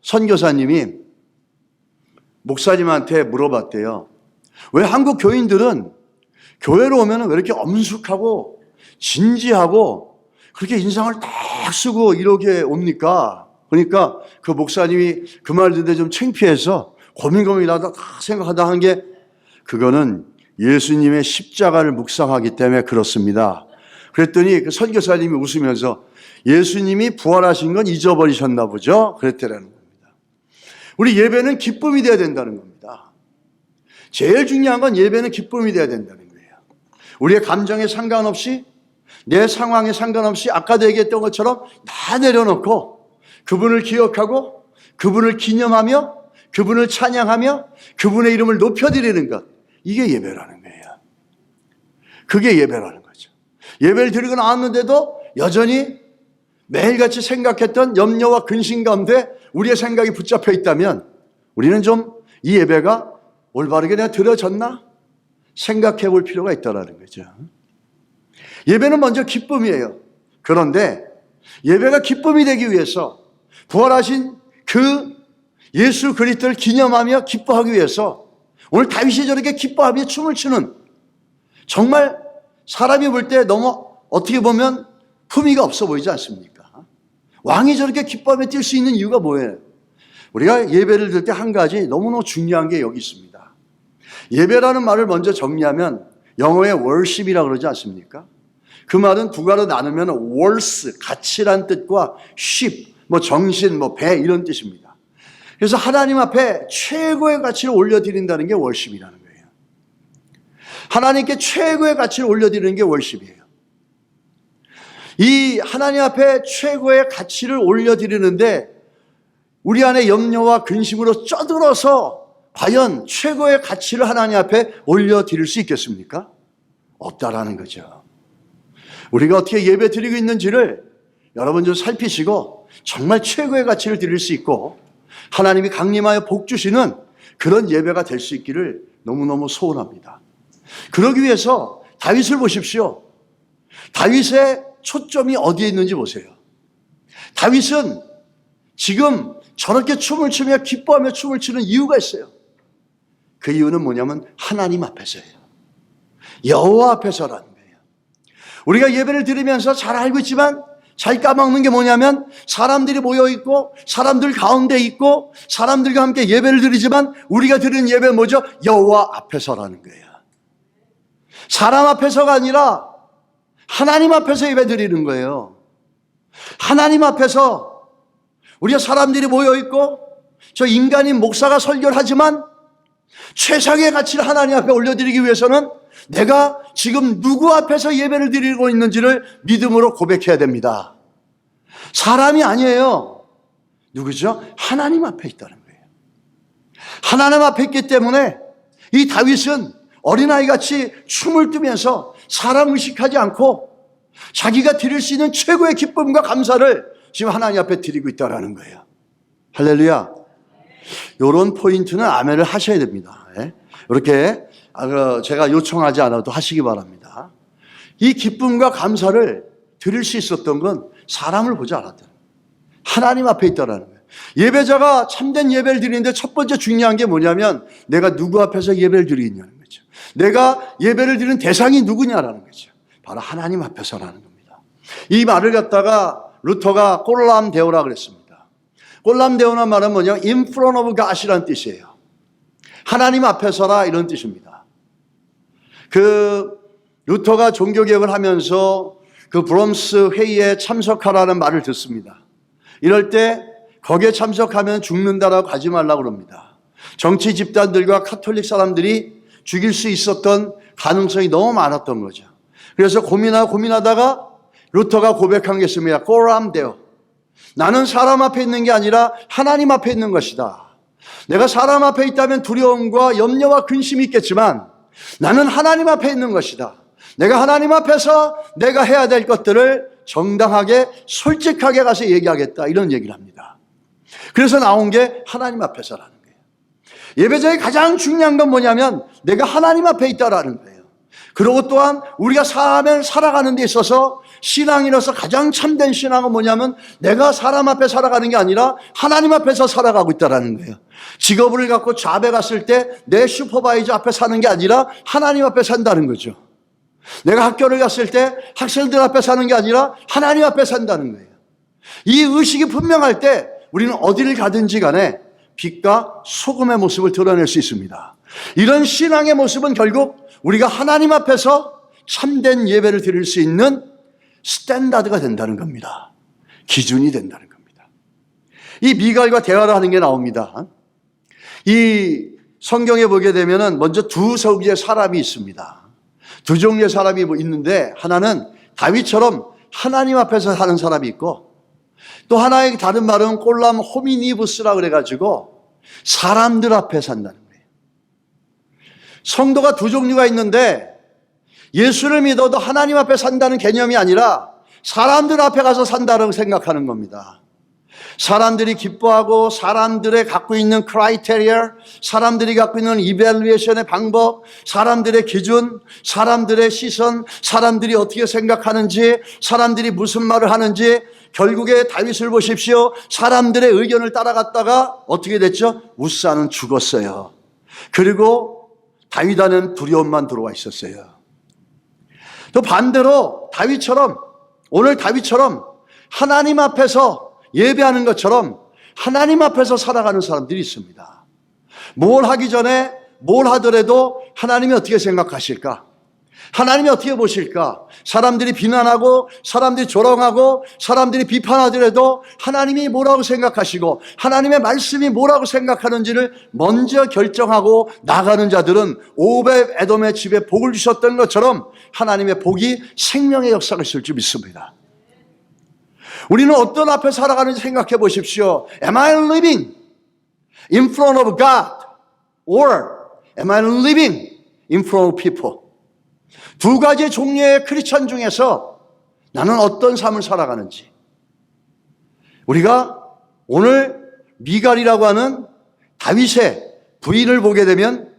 선교사님이 목사님한테 물어봤대요. 왜 한국 교인들은 교회로 오면 왜 이렇게 엄숙하고 진지하고 그렇게 인상을 딱 쓰고 이렇게 옵니까? 그러니까 그 목사님이 그 말 듣는데 좀 창피해서 고민고민하다 생각하다 한 게, 그거는 예수님의 십자가를 묵상하기 때문에 그렇습니다. 그랬더니 그 선교사님이 웃으면서 예수님이 부활하신 건 잊어버리셨나 보죠? 그랬더라는 겁니다. 우리 예배는 기쁨이 되어야 된다는 겁니다. 제일 중요한 건 예배는 기쁨이 되어야 된다는 거예요. 우리의 감정에 상관없이, 내 상황에 상관없이 아까도 얘기했던 것처럼 다 내려놓고 그분을 기억하고 그분을 기념하며 그분을 찬양하며 그분의 이름을 높여드리는 것, 이게 예배라는 거예요. 그게 예배라는 거죠. 예배를 드리고 나왔는데도 여전히 매일같이 생각했던 염려와 근심 가운데 우리의 생각이 붙잡혀 있다면 우리는 좀 이 예배가 올바르게 내가 드려졌나 생각해 볼 필요가 있다는 거죠. 예배는 먼저 기쁨이에요. 그런데 예배가 기쁨이 되기 위해서 부활하신 그 예수 그리스도를 기념하며 기뻐하기 위해서 오늘 다윗이 저렇게 기뻐하며 춤을 추는, 정말 사람이 볼 때 너무 어떻게 보면 품위가 없어 보이지 않습니까? 왕이 저렇게 기뻐하며 뛸 수 있는 이유가 뭐예요? 우리가 예배를 드릴 때 한 가지 너무너무 중요한 게 여기 있습니다. 예배라는 말을 먼저 정리하면 영어의 worship이라고 그러지 않습니까? 그 말은 두 가로 나누면 worth, 가치란 뜻과 ship, 정신, 배 이런 뜻입니다. 그래서 하나님 앞에 최고의 가치를 올려드린다는 게 worship이라는 거예요. 하나님께 최고의 가치를 올려드리는 게 worship이에요. 이 하나님 앞에 최고의 가치를 올려드리는데 우리 안에 염려와 근심으로 쪄들어서 과연 최고의 가치를 하나님 앞에 올려드릴 수 있겠습니까? 없다라는 거죠. 우리가 어떻게 예배 드리고 있는지를 여러분 좀 살피시고 정말 최고의 가치를 드릴 수 있고 하나님이 강림하여 복 주시는 그런 예배가 될 수 있기를 너무너무 소원합니다. 그러기 위해서 다윗을 보십시오. 다윗의 초점이 어디에 있는지 보세요. 다윗은 지금 저렇게 춤을 추며 기뻐하며 춤을 추는 이유가 있어요. 그 이유는 뭐냐면 하나님 앞에서예요. 여호와 앞에서라는 거예요. 우리가 예배를 드리면서 잘 알고 있지만 잘 까먹는 게 뭐냐면 사람들이 모여있고 사람들 가운데 있고 사람들과 함께 예배를 드리지만 우리가 드리는 예배는 뭐죠? 여호와 앞에서라는 거예요. 사람 앞에서가 아니라 하나님 앞에서 예배 드리는 거예요. 하나님 앞에서 우리가 사람들이 모여있고 저 인간인 목사가 설교를 하지만 최상의 가치를 하나님 앞에 올려드리기 위해서는 내가 지금 누구 앞에서 예배를 드리고 있는지를 믿음으로 고백해야 됩니다. 사람이 아니에요. 누구죠? 하나님 앞에 있다는 거예요. 하나님 앞에 있기 때문에 이 다윗은 어린아이같이 춤을 추면서 사람 의식하지 않고 자기가 드릴 수 있는 최고의 기쁨과 감사를 지금 하나님 앞에 드리고 있다는 거예요. 할렐루야. 이런 포인트는 아멘을 하셔야 됩니다. 이렇게 제가 요청하지 않아도 하시기 바랍니다. 이 기쁨과 감사를 드릴 수 있었던 건 사람을 보지 않았다. 하나님 앞에 있다는 거예요. 예배자가 참된 예배를 드리는데 첫 번째 중요한 게 뭐냐면 내가 누구 앞에서 예배를 드리느냐는 거죠. 내가 예배를 드리는 대상이 누구냐라는 거죠. 바로 하나님 앞에서라는 겁니다. 이 말을 갖다가 루터가 꼴람 데오라 그랬습니다. 꼴람 데오라는 말은 뭐냐면 in front of God이라는 뜻이에요. 하나님 앞에서라 이런 뜻입니다. 루터가 종교개혁을 하면서 그 브롬스 회의에 참석하라는 말을 듣습니다. 이럴 때 거기에 참석하면 죽는다라고 가지 말라고 그럽니다. 정치 집단들과 카톨릭 사람들이 죽일 수 있었던 가능성이 너무 많았던 거죠. 그래서 고민하다가 루터가 고백한 게 있습니다. 꼴람 데오. 나는 사람 앞에 있는 게 아니라 하나님 앞에 있는 것이다. 내가 사람 앞에 있다면 두려움과 염려와 근심이 있겠지만 나는 하나님 앞에 있는 것이다. 내가 하나님 앞에서 내가 해야 될 것들을 정당하게 솔직하게 가서 얘기하겠다. 이런 얘기를 합니다. 그래서 나온 게 하나님 앞에서라는 거예요. 예배자의 가장 중요한 건 뭐냐면 내가 하나님 앞에 있다라는 거예요. 그리고 또한 우리가 삶을 살아가는 데 있어서 신앙이라서 가장 참된 신앙은 뭐냐면 내가 사람 앞에 살아가는 게 아니라 하나님 앞에서 살아가고 있다는 거예요. 직업을 갖고 잡에 갔을 때 내 슈퍼바이저 앞에 사는 게 아니라 하나님 앞에 산다는 거죠. 내가 학교를 갔을 때 학생들 앞에 사는 게 아니라 하나님 앞에 산다는 거예요. 이 의식이 분명할 때 우리는 어디를 가든지 간에 빛과 소금의 모습을 드러낼 수 있습니다. 이런 신앙의 모습은 결국 우리가 하나님 앞에서 참된 예배를 드릴 수 있는 스탠다드가 된다는 겁니다. 기준이 된다는 겁니다. 이 미갈과 대화를 하는 게 나옵니다. 이 성경에 보게 되면은 먼저 두 종류의 사람이 있습니다. 두 종류의 사람이 있는데 하나는 다윗처럼 하나님 앞에서 사는 사람이 있고 또 하나의 다른 말은 꼴람 호미니부스라 그래가지고 사람들 앞에 산다는 거예요. 성도가 두 종류가 있는데 예수를 믿어도 하나님 앞에 산다는 개념이 아니라 사람들 앞에 가서 산다고 생각하는 겁니다. 사람들이 기뻐하고 사람들의 갖고 있는 크라이테리아, 사람들이 갖고 있는 이밸루에이션의 방법, 사람들의 기준, 사람들의 시선, 사람들이 어떻게 생각하는지, 사람들이 무슨 말을 하는지, 결국에 다윗을 보십시오. 사람들의 의견을 따라갔다가 어떻게 됐죠? 우사는 죽었어요. 그리고 다윗 안에는 두려움만 들어와 있었어요. 또 반대로 다윗처럼, 오늘 다윗처럼 하나님 앞에서 예배하는 것처럼 하나님 앞에서 살아가는 사람들이 있습니다. 뭘 하기 전에 뭘 하더라도 하나님이 어떻게 생각하실까? 하나님이 어떻게 보실까? 사람들이 비난하고 사람들이 조롱하고 사람들이 비판하더라도 하나님이 뭐라고 생각하시고 하나님의 말씀이 뭐라고 생각하는지를 먼저 결정하고 나가는 자들은 오벳 에돔의 집에 복을 주셨던 것처럼 하나님의 복이 생명의 역사가 있을 줄 믿습니다. 우리는 어떤 앞에 살아가는지 생각해 보십시오. Am I living in front of God? Or am I living in front of people? 두 가지 종류의 크리스천 중에서 나는 어떤 삶을 살아가는지. 우리가 오늘 미갈이라고 하는 다윗의 부인을 보게 되면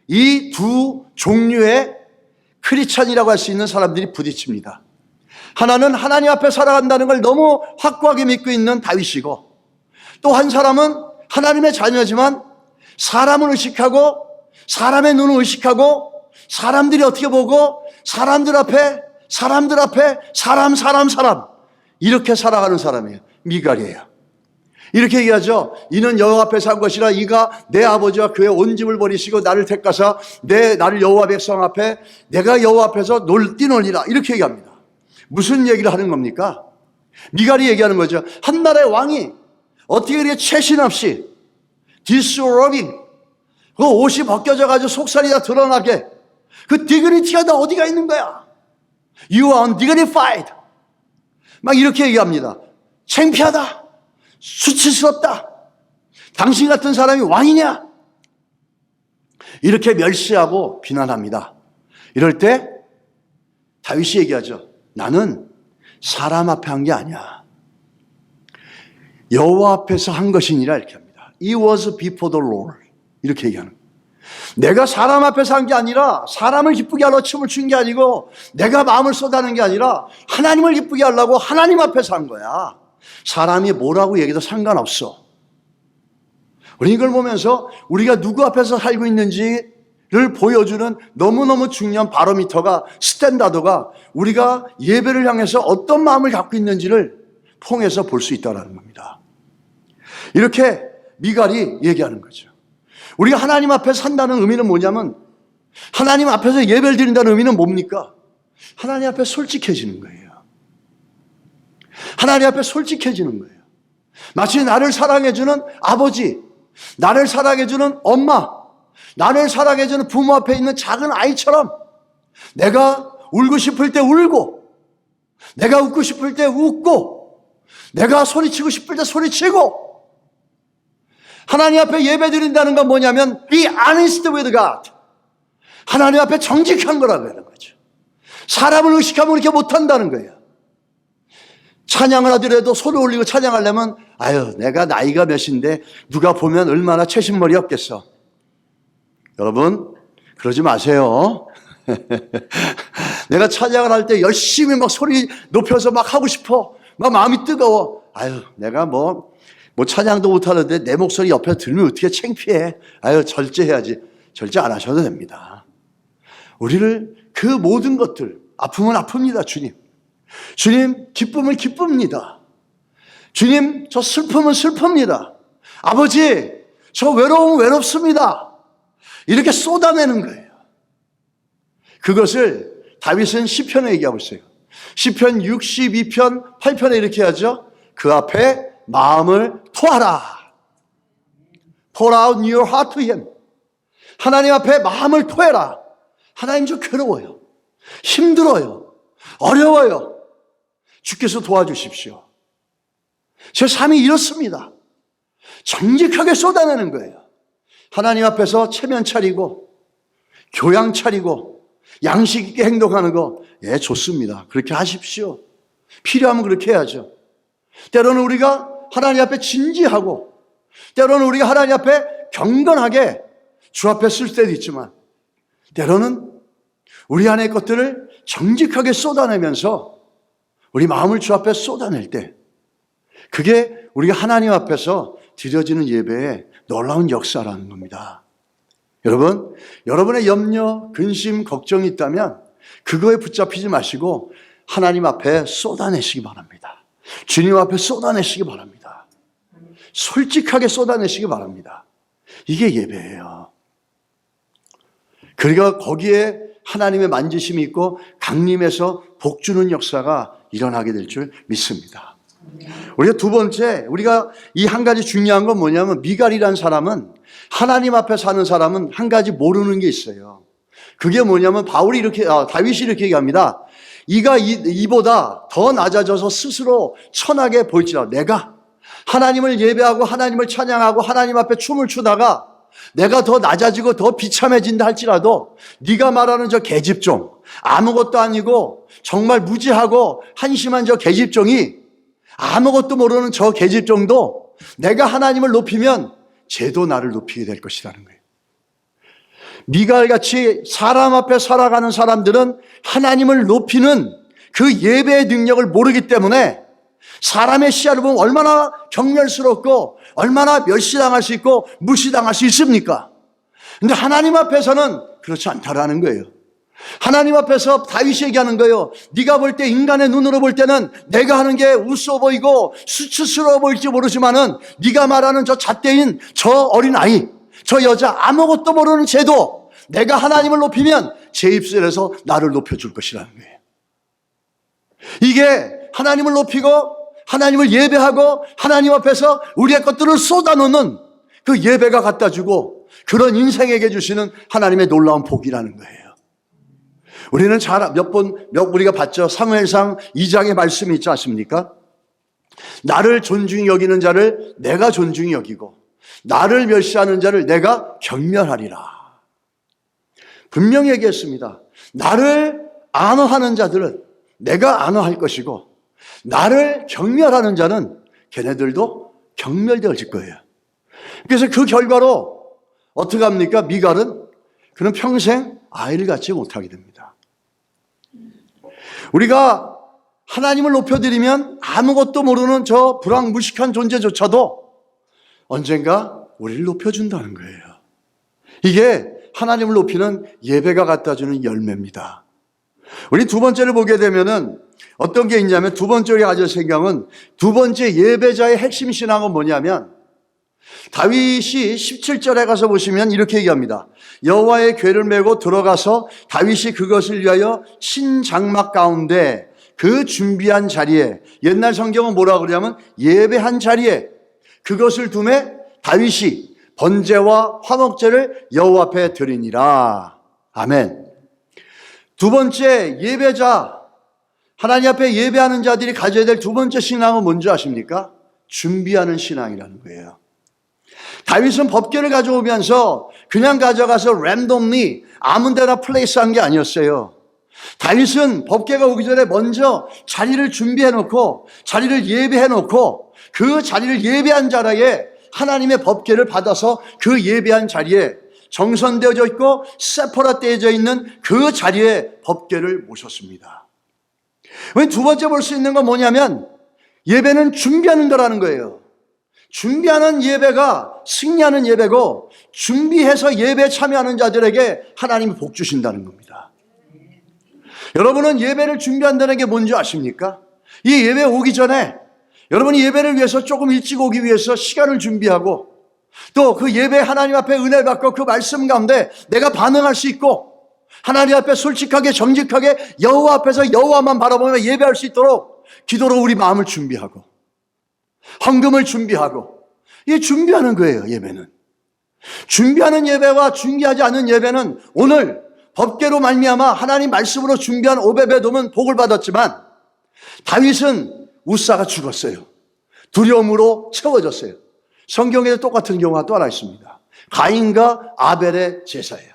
이 두 종류의 크리스천이라고 할 수 있는 사람들이 부딪힙니다. 하나는 하나님 앞에 살아간다는 걸 너무 확고하게 믿고 있는 다윗이고 또 한 사람은 하나님의 자녀지만 사람을 의식하고 사람의 눈을 의식하고 사람들이 어떻게 보고 사람 이렇게 살아가는 사람이에요. 미갈이에요. 이렇게 얘기하죠. 이는 여호와 앞에 산 것이라 이가 내 아버지와 그의 온 집을 버리시고 나를 택하사 나를 여호와 백성 앞에 내가 여호와 앞에서 뛰놀리라 이렇게 얘기합니다. 무슨 얘기를 하는 겁니까? 미갈이 얘기하는 거죠. 한 나라의 왕이 어떻게 이렇게 채신 없이 디스로빙 그 옷이 벗겨져 가지고 속살이 다 드러나게 그 디그니티가 다 어디가 있는 거야? You are undignified. 막 이렇게 얘기합니다. 창피하다. 수치스럽다. 당신 같은 사람이 왕이냐? 이렇게 멸시하고 비난합니다. 이럴 때 다윗이 얘기하죠. 나는 사람 앞에 한 게 아니야. 여호와 앞에서 한 것이니라 이렇게 합니다. It was before the Lord. 이렇게 얘기하는 거예요. 내가 사람 앞에서 한 게 아니라 사람을 기쁘게 하려고 춤을 춘 게 아니고 내가 마음을 쏟아낸 게 아니라 하나님을 기쁘게 하려고 하나님 앞에서 한 거야. 사람이 뭐라고 얘기해도 상관없어. 우리 이걸 보면서 우리가 누구 앞에서 살고 있는지를 보여주는 너무너무 중요한 바로미터가 스탠다드가 우리가 예배를 향해서 어떤 마음을 갖고 있는지를 통해서 볼 수 있다는 겁니다. 이렇게 미갈이 얘기하는 거죠. 우리가 하나님 앞에 산다는 의미는 뭐냐면 하나님 앞에서 예배를 드린다는 의미는 뭡니까? 하나님 앞에 솔직해지는 거예요. 하나님 앞에 솔직해지는 거예요. 마치 나를 사랑해주는 아버지, 나를 사랑해주는 엄마, 나를 사랑해주는 부모 앞에 있는 작은 아이처럼 내가 울고 싶을 때 울고 내가 웃고 싶을 때 웃고 내가 소리치고 싶을 때 소리치고 하나님 앞에 예배 드린다는 건 뭐냐면 be honest with God. 하나님 앞에 정직한 거라고 하는 거죠. 사람을 의식하면 이렇게 못한다는 거예요. 찬양을 하더라도 소리 올리고 찬양하려면 아유 내가 나이가 몇인데 누가 보면 얼마나 채신머리 없겠어. 여러분 그러지 마세요. 내가 찬양을 할 때 열심히 막 소리 높여서 막 하고 싶어. 막 마음이 뜨거워. 아유, 내가 뭐 찬양도 못하는데 내 목소리 옆에 들으면 어떻게 창피해. 아유, 절제해야지. 절제 안 하셔도 됩니다. 우리를 그 모든 것들, 아픔은 아픕니다, 주님. 주님, 기쁨은 기쁩니다. 주님, 저 슬픔은 슬픕니다. 아버지, 저 외로움은 외롭습니다. 이렇게 쏟아내는 거예요. 그것을 다윗은 시편에 얘기하고 있어요. 시편 62편 8편에 이렇게 하죠. 그 앞에 마음을 토하라. Pour out your heart to him. 하나님 앞에 마음을 토해라. 하나님, 저 괴로워요. 힘들어요. 어려워요. 주께서 도와주십시오. 제 삶이 이렇습니다. 정직하게 쏟아내는 거예요. 하나님 앞에서 체면 차리고 교양 차리고 양식 있게 행동하는 거, 예, 좋습니다. 그렇게 하십시오. 필요하면 그렇게 해야죠. 때로는 우리가 하나님 앞에 진지하고 때로는 우리가 하나님 앞에 경건하게 주 앞에 쓸 때도 있지만 때로는 우리 안의 것들을 정직하게 쏟아내면서 우리 마음을 주 앞에 쏟아낼 때 그게 우리가 하나님 앞에서 드려지는 예배의 놀라운 역사라는 겁니다. 여러분, 여러분의 염려, 근심, 걱정이 있다면 그거에 붙잡히지 마시고 하나님 앞에 쏟아내시기 바랍니다. 주님 앞에 쏟아내시기 바랍니다. 솔직하게 쏟아내시기 바랍니다. 이게 예배예요. 그러니까 거기에 하나님의 만지심이 있고 강림에서 복 주는 역사가 일어나게 될 줄 믿습니다. 우리가 두 번째, 우리가 이 한 가지 중요한 건 뭐냐면 미갈이라는 사람은 하나님 앞에 사는 사람은 한 가지 모르는 게 있어요. 그게 뭐냐면 다윗이 이렇게 얘기합니다. 이가 이보다 더 낮아져서 스스로 천하게 보일지라도 내가 하나님을 예배하고 하나님을 찬양하고 하나님 앞에 춤을 추다가 내가 더 낮아지고 더 비참해진다 할지라도 네가 말하는 저 계집종, 아무것도 아니고 정말 무지하고 한심한 저 계집종이 아무것도 모르는 저 계집종도 내가 하나님을 높이면 쟤도 나를 높이게 될 것이라는 거예요. 미갈같이 사람 앞에 살아가는 사람들은 하나님을 높이는 그 예배의 능력을 모르기 때문에 사람의 시야를 보면 얼마나 경멸스럽고 얼마나 멸시당할 수 있고 무시당할 수 있습니까? 근데 하나님 앞에서는 그렇지 않다라는 거예요. 하나님 앞에서 다윗이 얘기하는 거예요. 네가 볼 때 인간의 눈으로 볼 때는 내가 하는 게 우스워 보이고 수치스러워 보일지 모르지만은 네가 말하는 저 잣대인 저 어린아이, 저 여자 아무것도 모르는 쟤도 내가 하나님을 높이면 제 입술에서 나를 높여줄 것이라는 거예요. 이게 하나님을 높이고 하나님을 예배하고 하나님 앞에서 우리의 것들을 쏟아놓는 그 예배가 갖다 주고 그런 인생에게 주시는 하나님의 놀라운 복이라는 거예요. 우리는 우리가 봤죠. 사무엘상 2장의 말씀이 있지 않습니까? 나를 존중히 여기는 자를 내가 존중히 여기고 나를 멸시하는 자를 내가 경멸하리라. 분명히 얘기했습니다. 나를 안어하는 자들은 내가 안어할 것이고 나를 경멸하는 자는 걔네들도 경멸되어질 거예요. 그래서 그 결과로 어떻게 합니까? 미갈은 그는 평생 아이를 갖지 못하게 됩니다. 우리가 하나님을 높여드리면 아무것도 모르는 저 불황무식한 존재조차도 언젠가 우리를 높여준다는 거예요. 이게 하나님을 높이는 예배가 갖다주는 열매입니다. 우리 두 번째를 보게 되면은 어떤 게 있냐면 두 번째 우리가 가질 생각은 두 번째 예배자의 핵심 신앙은 뭐냐면 다윗이 17절에 가서 보시면 이렇게 얘기합니다. 여호와의 궤를 메고 들어가서 다윗이 그것을 위하여 신장막 가운데 그 준비한 자리에, 옛날 성경은 뭐라고 그러냐면 예배한 자리에 그것을 두매 다윗이 번제와 화목제를 여호와 앞에 드리니라. 아멘. 두 번째 예배자, 하나님 앞에 예배하는 자들이 가져야 될 두 번째 신앙은 뭔지 아십니까? 준비하는 신앙이라는 거예요. 다윗은 법궤를 가져오면서 그냥 가져가서 랜덤리 아무 데나 플레이스한 게 아니었어요. 다윗은 법궤가 오기 전에 먼저 자리를 준비해놓고 자리를 예배해놓고 그 자리를 예배한 자리에 하나님의 법궤를 받아서 그 예배한 자리에 정선되어져 있고 세퍼라되어져 있는 그 자리에 법궤를 모셨습니다. 두 번째 볼 수 있는 건 뭐냐면 예배는 준비하는 거라는 거예요. 준비하는 예배가 승리하는 예배고 준비해서 예배에 참여하는 자들에게 하나님이 복 주신다는 겁니다. 여러분은 예배를 준비한다는 게 뭔지 아십니까? 이 예배 오기 전에 여러분이 예배를 위해서 조금 일찍 오기 위해서 시간을 준비하고 또 그 예배 하나님 앞에 은혜를 받고 그 말씀 가운데 내가 반응할 수 있고 하나님 앞에 솔직하게 정직하게 여호와 앞에서 여호와만 바라보며 예배할 수 있도록 기도로 우리 마음을 준비하고 헌금을 준비하고 이게 준비하는 거예요. 예배는 준비하는 예배와 준비하지 않은 예배는 오늘 법궤로 말미암아 하나님 말씀으로 준비한 오베베돔은 복을 받았지만 다윗은 우사가 죽었어요. 두려움으로 채워졌어요. 성경에도 똑같은 경우가 또 하나 있습니다. 가인과 아벨의 제사예요.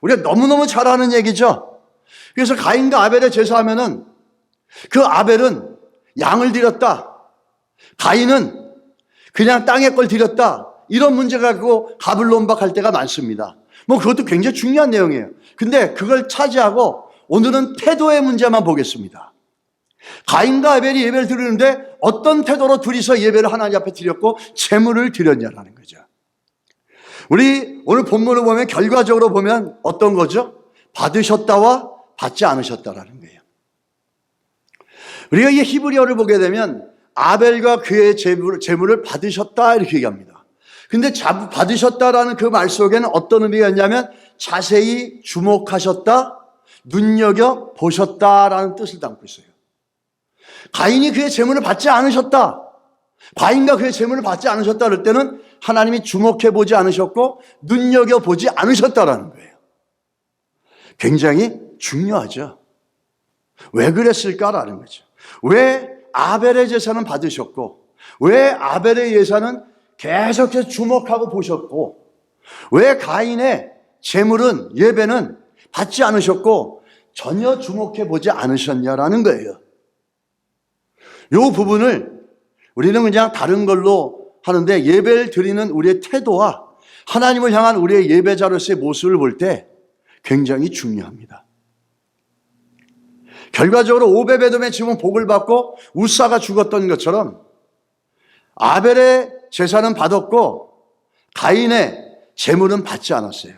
우리가 너무너무 잘 아는 얘기죠. 그래서 가인과 아벨의 제사하면은 그 아벨은 양을 드렸다. 가인은 그냥 땅의 걸 드렸다. 이런 문제가 갖고 가불론박할 때가 많습니다. 그것도 굉장히 중요한 내용이에요. 근데 그걸 차지하고 오늘은 태도의 문제만 보겠습니다. 가인과 아벨이 예배를 드리는데 어떤 태도로 둘이서 예배를 하나님 앞에 드렸고 제물을 드렸냐라는 거죠. 우리 오늘 본문을 보면 결과적으로 보면 어떤 거죠? 받으셨다와 받지 않으셨다라는 거예요. 우리가 이 히브리어를 보게 되면 아벨과 그의 제물을 받으셨다 이렇게 얘기합니다. 근데 받으셨다라는 그 말 속에는 어떤 의미가 있냐면 자세히 주목하셨다, 눈여겨보셨다라는 뜻을 담고 있어요. 가인이 그의 제물을 받지 않으셨다. 가인과 그의 제물을 받지 않으셨다 그럴 때는 하나님이 주목해보지 않으셨고 눈여겨보지 않으셨다라는 거예요. 굉장히 중요하죠. 왜 그랬을까라는 거죠. 왜 아벨의 제사는 받으셨고 왜 아벨의 예사는 계속해서 주목하고 보셨고 왜 가인의 제물은 예배는 받지 않으셨고 전혀 주목해보지 않으셨냐라는 거예요. 이 부분을 우리는 그냥 다른 걸로 하는데 예배를 드리는 우리의 태도와 하나님을 향한 우리의 예배자로서의 모습을 볼 때 굉장히 중요합니다. 결과적으로 오베베돔의 집은 복을 받고 우사가 죽었던 것처럼 아벨의 제사는 받았고 가인의 제물은 받지 않았어요.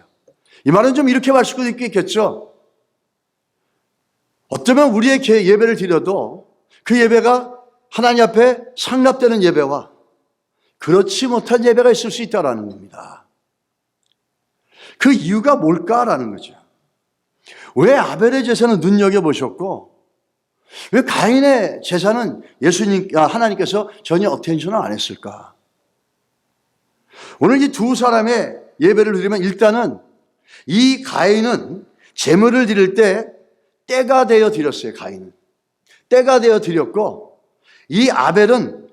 이 말은 좀 이렇게 말 수도 있겠죠. 어쩌면 우리의 예배를 드려도 그 예배가 하나님 앞에 상납되는 예배와 그렇지 못한 예배가 있을 수 있다는 겁니다. 그 이유가 뭘까라는 거죠. 왜 아벨의 제사는 눈여겨보셨고 왜 가인의 제사는 하나님께서 전혀 어텐션을 안 했을까? 오늘 이 두 사람의 예배를 드리면 일단은 이 가인은 제물을 드릴 때 때가 되어 드렸어요. 가인은 때가 되어 드렸고 이 아벨은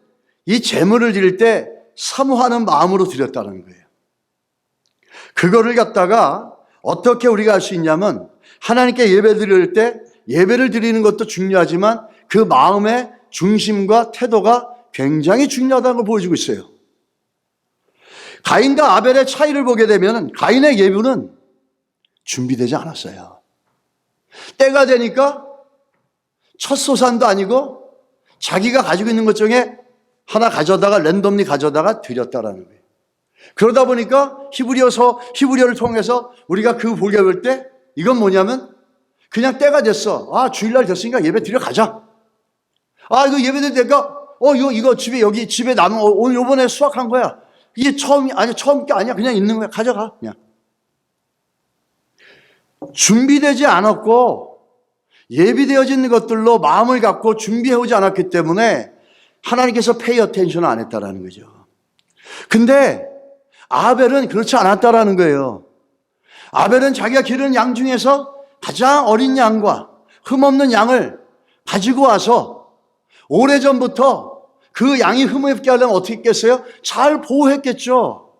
이 제물을 드릴 때 사모하는 마음으로 드렸다는 거예요. 그거를 갖다가 어떻게 우리가 알 수 있냐면 하나님께 예배 드릴 때 예배를 드리는 것도 중요하지만 그 마음의 중심과 태도가 굉장히 중요하다는 걸 보여주고 있어요. 가인과 아벨의 차이를 보게 되면 가인의 예배는 준비되지 않았어요. 때가 되니까 첫 소산도 아니고 자기가 가지고 있는 것 중에 하나 가져다가 랜덤리 가져다가 드렸다라는 거예요. 그러다 보니까 히브리어를 통해서 우리가 그 보게 볼 때 이건 뭐냐면 그냥 때가 됐어. 주일날 됐으니까 예배 드려 가자. 이거 예배 드리니까 이거 집에 남은 오늘 요번에 수확한 거야. 이게 처음 게 아니야. 그냥 있는 거야. 가져가. 그냥. 준비되지 않았고 예비되어진 것들로 마음을 갖고 준비해오지 않았기 때문에 하나님께서 페이 어텐션을 안 했다라는 거죠. 근데 아벨은 그렇지 않았다라는 거예요. 아벨은 자기가 기르는 양 중에서 가장 어린 양과 흠없는 양을 가지고 와서 오래전부터 그 양이 흠없게 하려면 어떻게 했겠어요? 잘 보호했겠죠.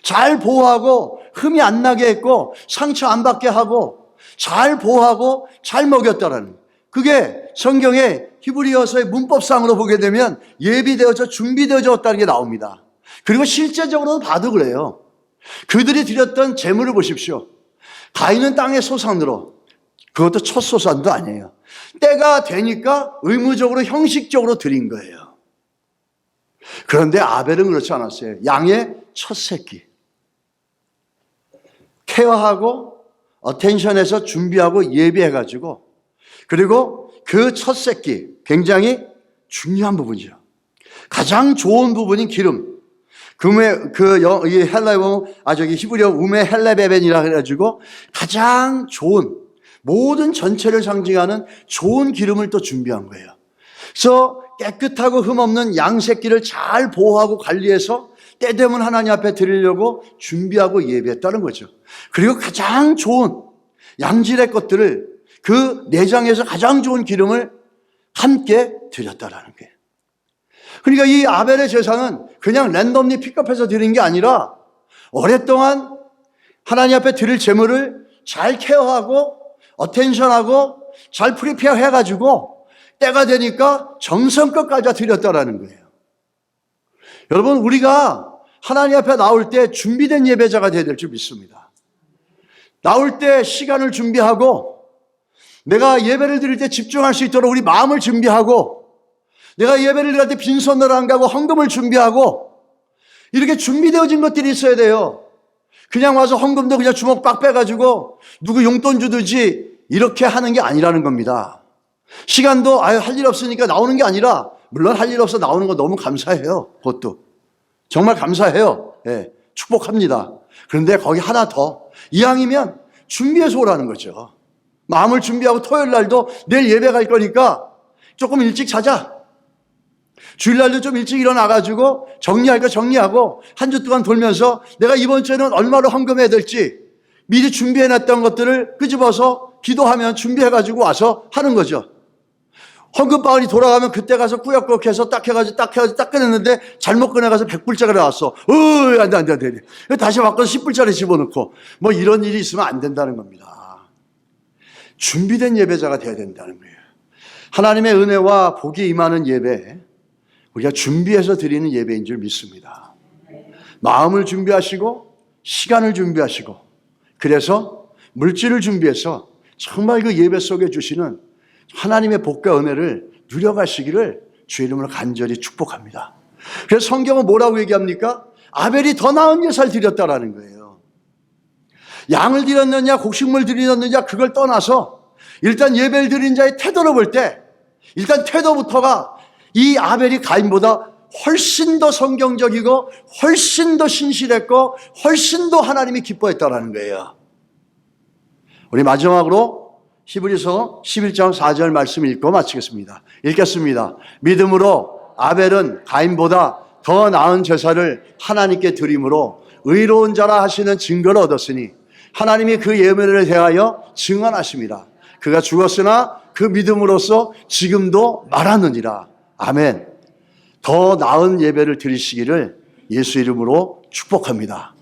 잘 보호하고 흠이 안 나게 했고 상처 안 받게 하고 잘 보호하고 잘 먹였다라는 거예요. 그게 성경의 히브리어서의 문법상으로 보게 되면 예비되어져 준비되어졌다는 게 나옵니다. 그리고 실제적으로도 봐도 그래요. 그들이 드렸던 제물을 보십시오. 가인은 땅의 소산으로, 그것도 첫 소산도 아니에요. 때가 되니까 의무적으로 형식적으로 드린 거예요. 그런데 아벨은 그렇지 않았어요. 양의 첫 새끼. 케어하고 어텐션해서 준비하고 예비해가지고, 그리고 그 첫 새끼 굉장히 중요한 부분이죠. 가장 좋은 부분인 기름. 이 헬라에 보면, 히브리어 우메 헬레베벤이라 그래가지고 가장 좋은, 모든 전체를 상징하는 좋은 기름을 또 준비한 거예요. 그래서 깨끗하고 흠없는 양 새끼를 잘 보호하고 관리해서 때 되면 하나님 앞에 드리려고 준비하고 예비했다는 거죠. 그리고 가장 좋은 양질의 것들을, 그 내장에서 가장 좋은 기름을 함께 드렸다라는 거예요. 그러니까 이 아벨의 제사는 그냥 랜덤리 픽업해서 드린 게 아니라 오랫동안 하나님 앞에 드릴 제물을 잘 케어하고 어텐션하고 잘 프리페어 해가지고 때가 되니까 정성껏 가져 드렸다라는 거예요. 여러분, 우리가 하나님 앞에 나올 때 준비된 예배자가 되어야 될 줄 믿습니다. 나올 때 시간을 준비하고, 내가 예배를 드릴 때 집중할 수 있도록 우리 마음을 준비하고, 내가 예배를 드릴 때 빈손으로 안 가고 헌금을 준비하고, 이렇게 준비되어진 것들이 있어야 돼요. 그냥 와서 헌금도 그냥 주먹 빡 빼가지고 누구 용돈 주듯이 이렇게 하는 게 아니라는 겁니다. 시간도 할 일 없으니까 나오는 게 아니라, 물론 할 일 없어 나오는 거 너무 감사해요. 그것도 정말 감사해요. 예, 축복합니다. 그런데 거기 하나 더, 이왕이면 준비해서 오라는 거죠. 마음을 준비하고 토요일 날도 내일 예배 갈 거니까 조금 일찍 자자. 주일날도 좀 일찍 일어나가지고 정리할 거 정리하고 한 주 동안 돌면서 내가 이번 주에는 얼마로 헌금해야 될지 미리 준비해놨던 것들을 끄집어서 기도하면 준비해가지고 와서 하는 거죠. 헌금 바울이 돌아가면 그때 가서 꾸역꾸역 해서 딱 꺼냈는데 잘못 꺼내가서 100불짜리 나왔어. 안 돼. 다시 바꿔서 10불짜리 집어넣고, 뭐 이런 일이 있으면 안 된다는 겁니다. 준비된 예배자가 돼야 된다는 거예요. 하나님의 은혜와 복이 임하는 예배, 우리가 준비해서 드리는 예배인 줄 믿습니다. 마음을 준비하시고 시간을 준비하시고, 그래서 물질을 준비해서 정말 그 예배 속에 주시는 하나님의 복과 은혜를 누려가시기를 주의 이름으로 간절히 축복합니다. 그래서 성경은 뭐라고 얘기합니까? 아벨이 더 나은 예사를 드렸다라는 거예요. 양을 드렸느냐 곡식물 드렸느냐 그걸 떠나서 일단 예배를 드린 자의 태도로 볼 때, 일단 태도부터가 이 아벨이 가인보다 훨씬 더 성경적이고 훨씬 더 신실했고 훨씬 더 하나님이 기뻐했다라는 거예요. 우리 마지막으로 히브리서 11장 4절 말씀 읽고 마치겠습니다. 읽겠습니다. 믿음으로 아벨은 가인보다 더 나은 제사를 하나님께 드림으로 의로운 자라 하시는 증거를 얻었으니 하나님이 그 예물에 대하여 증언하십니다. 그가 죽었으나 그 믿음으로써 지금도 말하느니라. 아멘. 더 나은 예배를 드리시기를 예수 이름으로 축복합니다.